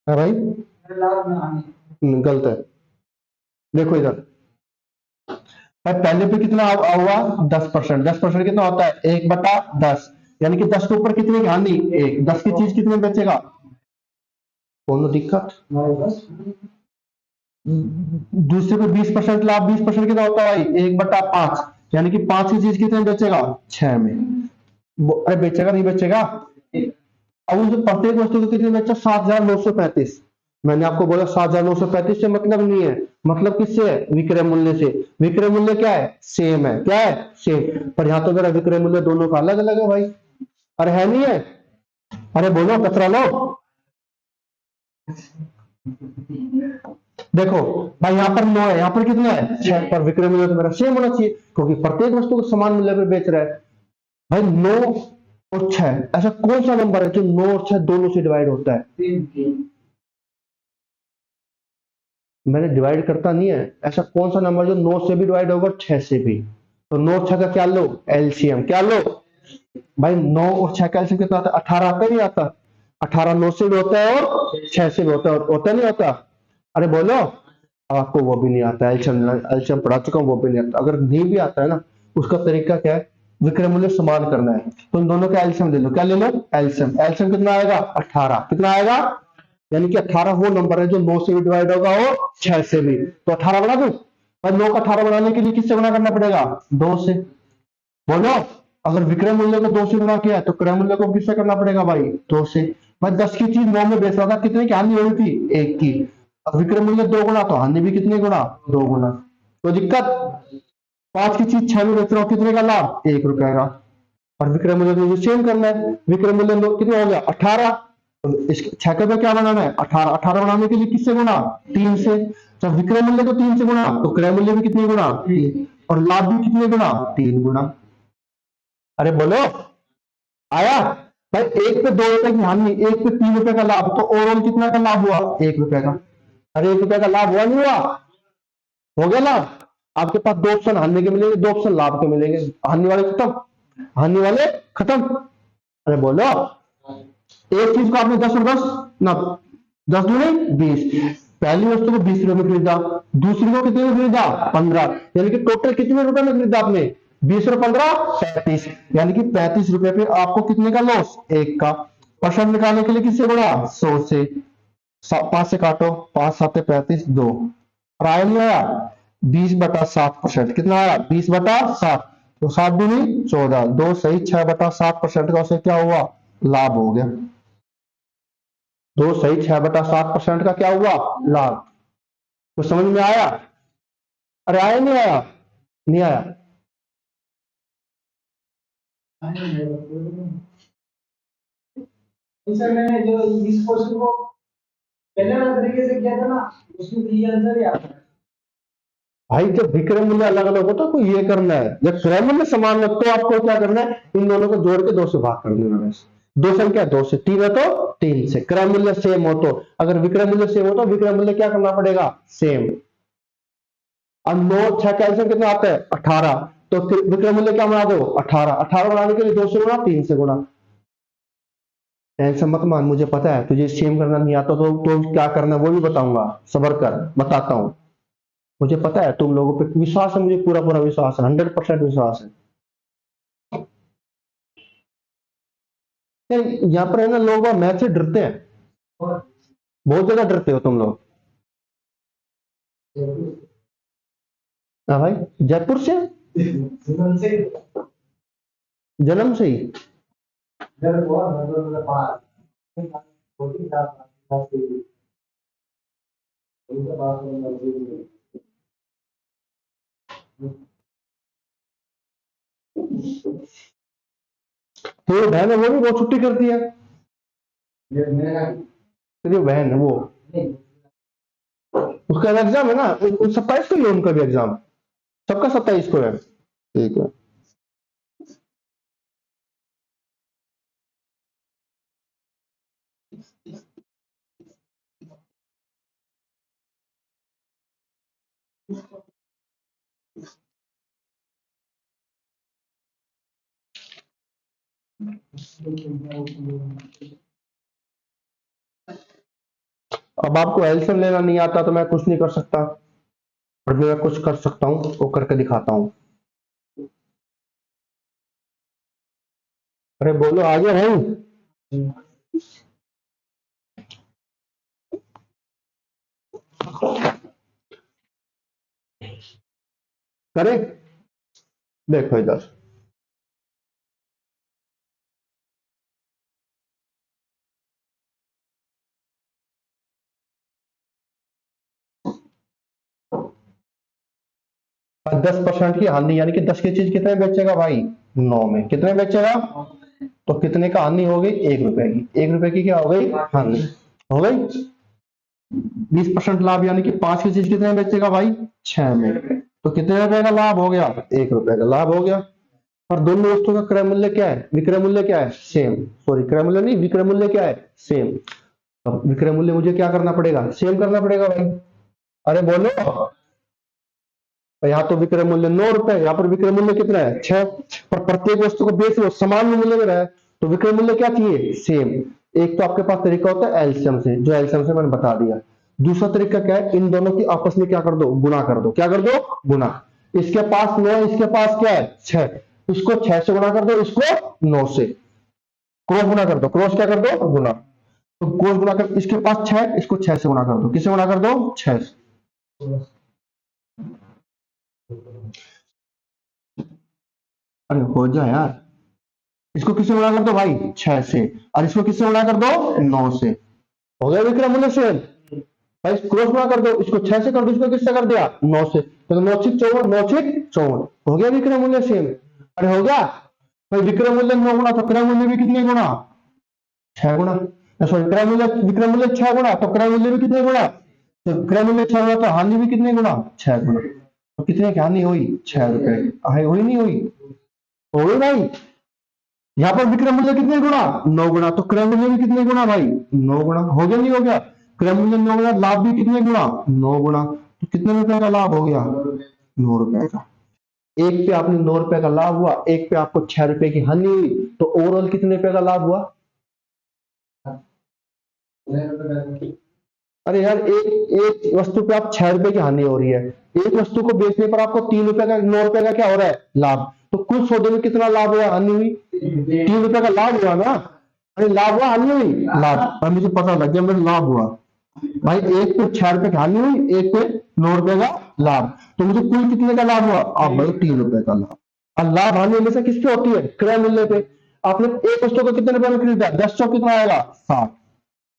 है भाई? गलत है। देखो इधर भाई, पहले पे कितना हुआ? 10%। 10% कितना होता है? 1/10। यानी कि 10 के ऊपर कितने की हानि? एक। 10 की चीज कितने बेचेगा? कोनो दिक्कत? दूसरे पे 20% लाभ। 20% कितना होता है भाई? 1/5। यानी कि 5 की चीज कितने में बेचेगा? 6 में। अरे बेचेगा नहीं बेचेगा? अब उस प्रत्येक वस्तु को कितने बेचा? 7,935। मैंने आपको बोला 7,935 से मतलब नहीं है। मतलब किससे है? विक्रय मूल्य से। विक्रय मूल्य क्या है? सेम है। क्या है? सेम। पर यहां तो मेरा विक्रय मूल्य दोनों का अलग अलग है भाई। अरे है नहीं है? अरे बोलो कचरा लो। देखो भाई, यहाँ पर 9 है, यहाँ पर कितना है? 6। पर विक्रय मूल्य तो मेरा सेम होना चाहिए, क्योंकि प्रत्येक वस्तु को समान मूल्य पे बेच रहा है। भाई 9 और 6, ऐसा कौन सा नंबर है जो 9 और 6 दोनों से डिवाइड होता है? मैंने डिवाइड करता नहीं है। ऐसा कौन सा नंबर जो 9 से भी डिवाइड होगा और 6 से भी? तो 9 6 का क्या लो? एलसीएम। क्या लो? भाई 9 और 6 का एलसीएम कितना आता है? 18 आता है नहीं आता? 18 9 से भी होता है और 6 से भी होता है, होता नहीं होता? अरे बोलो। आपको वो भी नहीं आता? एलसीएम एलसीएम पढ़ा चुका हूँ, वो भी नहीं आता। अगर नहीं भी आता है ना, उसका तरीका क्या है? विक्रय मूल्य समान करना है। तो इन दोनों का एलसीएम ले लो। क्या ले लो? एलसीएम। एलसीएम कितना आएगा? 18। कितना आएगा? यानी कि 18 वो नंबर है जो 9 से भी डिवाइड होगा और 6 से भी। तो 18 बना दूं? पर 9 का 18 बनाने के लिए किससे गुणा करना पड़ेगा? 2 से। बोलो। अगर विक्रय मूल्य को 2 से गुणा किया है, तो क्रय मूल्य को किससे करना पड़ेगा भाई? 2 से। मैं 10 की चीज 9 में बेच रहा था, कितने की हानि हो रही थी? 1 की। अब विक्रय मूल्य 2 गुना, तो हानि भी कितने गुना? 2 गुना। तो दिक्कत? 5 की चीज 6 में बेच रहा हूँ, कितने का लाभ? 1 रुपए का। और विक्रय मूल्य तो मुझे सेम करना है। विक्रय मूल्य कितना हो गया? 18। तो इस 6 का क्या बनाना है? 18। 18 बनाने के लिए किससे गुणा? 3 से। जब विक्रय मूल्य को 3 से गुणा, तो क्रय मूल्य भी कितने गुणा? 3। और लाभ भी कितने गुणा? 3 गुणा। अरे बोलो। आया? भाई 1 पे 2 रुपए की हानि, 1 पे 3 रुपए का लाभ, तो ओवरऑल कितना का लाभ हुआ? 1 रुपए का। अरे 1 रुपए का लाभ हुआ नहीं हुआ? हो गया लाभ। आपके पास 2 ऑप्शन हानि के मिलेंगे, 2 ऑप्शन लाभ के मिलेंगे। हानि वाले खत्म। हानि वाले खत्म। अरे बोलो। एक चीज को आपने 10 और 10 ना, 10 दूनी 20। पहली वस्तु को 20 रुपए में खरीदा, दूसरी को कितने में खरीदा? 15। यानी कि टोटल कितने रुपए में खरीदा आपने? 20 और 15 35। यानी कि 35 रुपए पे आपको कितने का लॉस? 1 का। परसेंट निकालने के लिए किससे गुणा? 100 से। 5 से काटो, 5 7 35 2। और आया नहीं आया? 20/7%। कितना आया? 20/7। तो 7 दूनी 14, 2 सही 6/7% का उसे क्या हुआ? लाभ हो गया। 2 सही 6/7% का क्या हुआ? लाभ। कुछ समझ में आया? अरे आया नहीं आया? नहीं आया? सर मैंने जो इस क्वेश्चन को पहले वाले तरीके से किया था ना, उसमें तो ये आंसर ही आता है। भाई जब विक्रय मूल्य अलग अलग हो तो ये करना है, जब क्रय मूल्य समान हो तो आपको क्या करना है? इन दोनों को जोड़ के 2 से भाग कर देना। बस 2 संख्या 2 से, 3 है तो 3 से। क्रय मूल्य सेम हो तो, अगर विक्रय मूल्य सेम हो तो विक्रय मूल्य क्या करना पड़ेगा? सेम। अब 9 6 का आंसर कितना आता है? 18। तो फिर विक्रय मूल्य क्या बना दो? 18। 18 बनाने के लिए 2 से गुणा, 3 से गुणा। टेंशन मत मान, मुझे पता है तुझे सेम करना नहीं आता, तो क्या करना है वो भी बताऊंगा। सबर कर, बताता हूँ। मुझे पता है तुम लोगों पे विश्वास है, मुझे पूरा पूरा विश्वास है, 100% विश्वास है। यार यहाँ पर है ना, लोग मैथ से डरते हैं। बहुत ज्यादा डरते हो तुम लोग। हाँ भाई। जयपुर से? जन्म से ही? तो ये बहन है वो भी बहुत छुट्टी करती है। तेरी बहन है वो, उसका एग्जाम है ना, 27 को ही है उनका भी एग्जाम। सबका 27 को है। ठीक है। अब आपको एलसीएम लेना नहीं आता तो मैं कुछ नहीं कर सकता, और मैं कुछ कर सकता हूं वो करके दिखाता हूं। अरे बोलो आगे भाई। करे, देखो इधर, और 10% की हानि, यानी कि 10 की चीज कितने बेचेगा भाई, 9 में। कितने बेचेगा, तो कितने का हानि हो गई, 1 रुपए की। 1 रुपए की क्या हो गई, हानि हो गई। 20% लाभ, यानी कि 5 की चीज कितने में बेचेगा भाई, 6 में। तो कितने रुपए का लाभ हो गया, 1 रुपए का लाभ हो गया। और दोनों वस्तुओं का क्रय मूल्य क्या है, विक्रय मूल्य क्या है, सेम। सॉरी, क्रय मूल्य नहीं, विक्रय मूल्य क्या है, सेम। अब विक्रय मूल्य मुझे क्या करना पड़ेगा, सेम करना पड़ेगा भाई। अरे बोलो, यहाँ तो विक्रय मूल्य 9 रुपए, यहाँ पर विक्रय मूल्य कितना है, 6। पर प्रत्येक वस्तु को बेच लो समान मूल्य में रहा है, तो विक्रय मूल्य क्या चाहिए, सेम। एक तो आपके पास तरीका होता है एलसीएम से, जो एलसीएम से मैंने बता दिया। दूसरा तरीका क्या है, इन दोनों की आपस में क्या कर दो, गुणा कर दो। क्या कर दो, गुणा। इसके पास 9, इसके पास क्या है, 6। इसको 6 से गुणा कर दो, इसको 9 से। क्रॉस गुणा कर दो, क्रॉस क्या कर दो, गुणा। तो क्रॉस गुणा कर, इसके पास 6, इसको 6 से गुणा कर दो। किससे गुणा कर दो, 6 से। अरे हो जाए यार, इसको किससे गुणा कर दो भाई, 6 से। और इसको किससे गुणा कर दो, 9 से। हो गया विक्रय मूल्य सेम। भाई क्रॉस गुणा कर दो, इसको 6 से कर दो, इसको किससे कर दिया, 9 से। तो 9 6 54, 9 6 54, हो गया विक्रय मूल्य सेम। अरे हो गया भाई, विक्रय मूल्य 9 गुणा, तो क्रय मूल्य भी कितने गुणा, 6 गुणा। सॉरी, क्रय मूल्य, विक्रय मूल्य 6 गुणा, तो क्रय मूल्य भी कितने गुणा। तो क्रय मूल्य 6 गुणा, तो हानि भी कितने गुणा, 6 गुणा। तो कितने की हानि हुई, 6 रुपए। हुई नहीं हुई, हो गई भाई। यहाँ पर विक्रय मूल्य कितने गुणा, 9 गुणा, तो क्रय मूल्य भी कितने गुणा भाई, 9 गुणा। हो गया नहीं हो गया, क्रय मूल्य 9 गुणा, लाभ भी कितने गुणा, 9 गुणा। तो कितने रुपए का लाभ हो गया, 9 रुपए का। एक पे आपने 9 रुपए का लाभ हुआ, एक पे आपको 6 रुपए की हानि हुई, तो ओवरऑल कितने रुपए का लाभ हुआ। अरे यार, एक एक वस्तु पे आप 6 रुपए की हानि हो रही है, एक वस्तु को बेचने पर आपको 3 रुपए का, 9 रुपए का क्या हो रहा है, लाभ। तो कुल सौदे में कितना लाभ हुआ, हानि हुई, 3 रुपए का लाभ हुआ ना। अरे लाभ हुआ, हानि हुई, लाभ। अब मुझे पता लग गया मेरा लाभ हुआ भाई। एक पे 6 रुपए की हानि हुई, एक पे 9 रुपए का लाभ। तो मुझे कुल कितने का लाभ हुआ, अब भाई 3 रुपए का लाभ। और लाभ हानि हमेशा किस पे होती है, क्रय मूल्य पे। आपने एक वस्तु को कितने रुपए में खरीदा, 10 कितना आएगा, 60।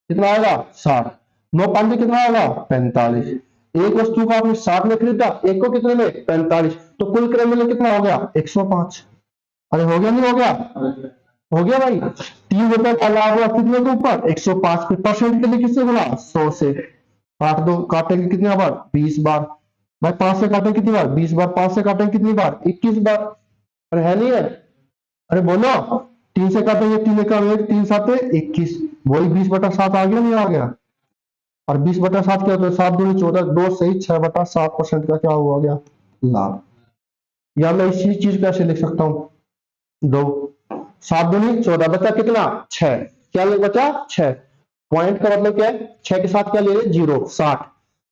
कितना आएगा, 60। 9 5 कितना आएगा, 45। एक वस्तु को आपने 60 में खरीदा, एक को कितने में, 45। तो कुल क्रय मूल्य कितना हो गया, 105। अरे हो गया नहीं हो गया, हो गया भाई। 3 रुपए का लाभ हुआ कितने के ऊपर, 105 पे। परसेंट के लिए किससे गुणा, 100 से। काट दो, काटेंगे कितनी बार, 20 बार। भाई 5 से काटेंगे कितनी बार, 20 बार। 5 से काटेंगे कितनी बार, 21 बार। अरे है नहीं है, अरे बोलो। 3 से काटेंगे, 3 का 1, 3 7 21। वही 20/7 आ गया नहीं आ गया। और 20/7 क्या होता है, 7 दूनी 14, 2 सही 6/7% का क्या हुआ गया, लाभ। या मैं इसी चीज को ऐसे लिख सकता हूँ, 2 7 दूनी 14, बचा कितना, 6। क्या बचा, 6। पॉइंट का मतलब क्या है, 6 के साथ क्या ले रहे, 0, 60।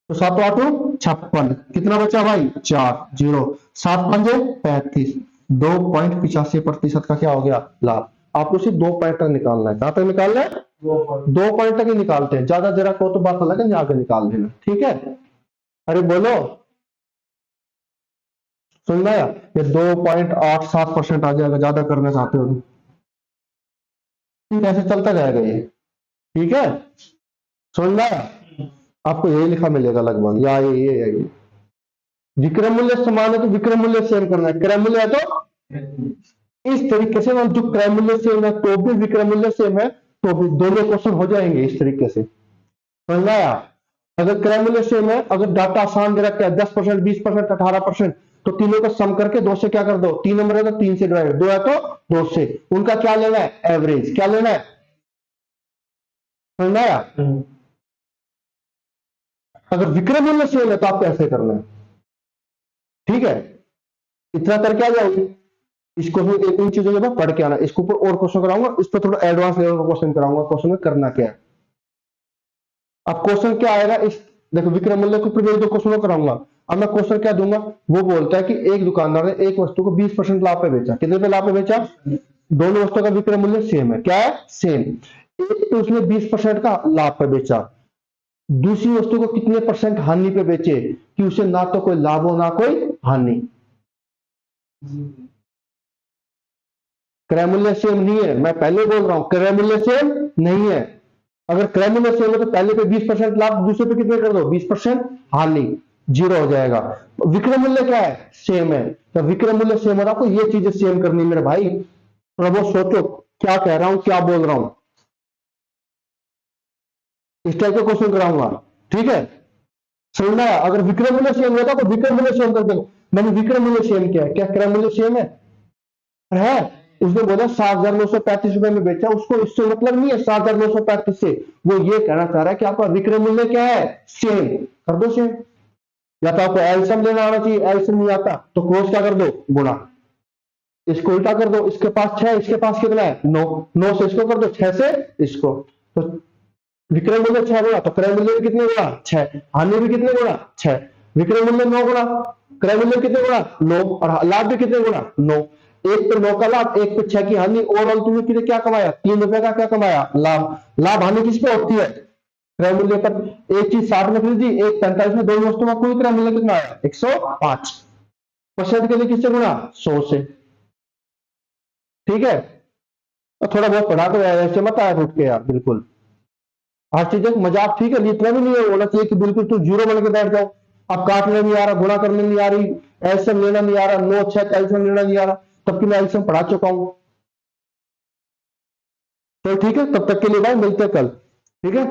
तो 7 8 56, कितना बचा भाई, 4 0। 7 5 35, 2.85% का क्या हो गया, लाभ। आपको सिर्फ 2 पॉइंट तक निकालना है। कहां तक निकालना है, 2 पॉइंट तक ही निकालते हैं, ज्यादा जरा को तो बात अलग है, आगे निकाल देना, ठीक है। अरे बोलो, सुनना है, ये 2.87% आ जाएगा, ज्यादा करना चाहते हो तो। ठीक है, ऐसे चलता जाएगा ये, ठीक है। सुनना है, आपको यही लिखा मिलेगा लगभग, या ये विक्रय मूल्य समान है तो विक्रय मूल्य सेम करना है, क्रय मूल्य है तो इस तरीके से। जो क्रय मूल्य सेम है तो भी विक्रय मूल्य सेम है, तो भी दोनों क्वेश्चन हो जाएंगे इस तरीके से, समझ आया। अगर क्रय मूल्य सेम है, अगर डाटा आसान दे रखा है 10%, 20%, 18%, तो तीनों का सम करके 2 से क्या कर दो, 3 नंबर है तो 3 से डिवाइड, 2 है तो 2 से। उनका क्या लेना है, एवरेज। क्या लेना है, समझ आया। अगर विक्रय मूल्य सेम है तो आपको ऐसे करना है, ठीक है, इतना करके आ जाओगे। इसको इन चीजों के बाद पढ़ के आना, इसके ऊपर और क्वेश्चन कराऊंगा, इस पर थोड़ा एडवांस लेवल का क्वेश्चन कराऊंगा, क्वेश्चन में करना क्या है। अब क्वेश्चन क्या आएगा, इस देखो विक्रय मूल्य के ऊपर भी दो क्वेश्चन कराऊंगा। अब मैं क्वेश्चन क्या दूंगा, वो बोलता है कि एक दुकानदार ने एक वस्तु को 20% लाभ पे बेचा। कितने पे लाभ पे बेचा? दोनों वस्तुओं का विक्रय मूल्य सेम है। क्या है? सेम। एक पे उसने 20% का लाभ पे बेचा, दूसरी वस्तु को कितने परसेंट हानि पे बेचे कि उसे ना तो कोई लाभ हो ना कोई हानि। क्रय मूल्य सेम नहीं है, मैं पहले बोल रहा हूं क्रय मूल्य सेम नहीं है। अगर क्रय मूल्य सेम है तो पहले पे 20% लाभ, दूसरे पे कितने कर दो? 20% हानि, जीरो हो जाएगा। विक्रय मूल्य क्या है? सेम है। तो विक्रय मूल्य सेम हो रहा, आपको ये चीजें सेम करनी है मेरे भाई। थोड़ा बहुत सोचो क्या कह रहा हूं, क्या बोल रहा हूं। इस टाइप का क्वेश्चन कराऊंगा, ठीक है, समझना है। अगर विक्रय मूल्य सेम होता तो विक्रय मूल्य सेम कर दो। मैंने विक्रय मूल्य सेम किया है, क्या क्रय मूल्य सेम है? उसने बोला 7,935 रुपए में बेचा, उसको इससे मतलब नहीं है 7,935 से, वो ये कहना चाह रहा है कि आपका विक्रय मूल्य क्या है? सेम। कर दो सेम। या तो आपको एलसीएम लेना आना चाहिए, एलसीएम नहीं आता तो क्रॉस क्या कर दो? गुणा। इसको उल्टा कर दो, इसके पास 6, इसके पास कितना है? 9, 9 से इसको कर दो, 6 से इसको। तो विक्रय मूल्य 6 गुणा तो क्रय मूल्य भी कितने गुणा? 6। हानि भी कितने गुणा? 6। विक्रय मूल्य 9 गुणा, क्रय मूल्य कितने गुणा? 9। और लाभ भी कितने गुणा? 9। एक पे 9 का लाभ, एक पे 6 की हानि, ओवरऑल तुमने कितने क्या कमाया? 3 रुपए का क्या कमाया? लाभ। लाभ हानि किस पे होती है? क्रय मूल्य पर। एक चीज 60 में खरीदी, एक 45 में, दोनों वस्तुओं का कुल क्रय मूल्य कितना आया? 105 परसेंट के लिए किससे गुणा? 100 से। ठीक है, और थोड़ा बहुत पढ़ा तो ऐसे मत आया उठ के यार, बिल्कुल हर चीज एक मजाक, ठीक है, इतना भी नहीं होना चाहिए कि बिल्कुल तू जीरो बन के बैठ जाओ। अब काटने नहीं आ रहा, गुणा करने नहीं आ रही, एल्सियम लेना नहीं आ रहा, नो छह एल्सियम लेना नहीं आ रहा, तब कि मैं एल्सियम पढ़ा चुका हूं। तो ठीक है, तब तक के लिए भाई मिलते हैं कल, ठीक है।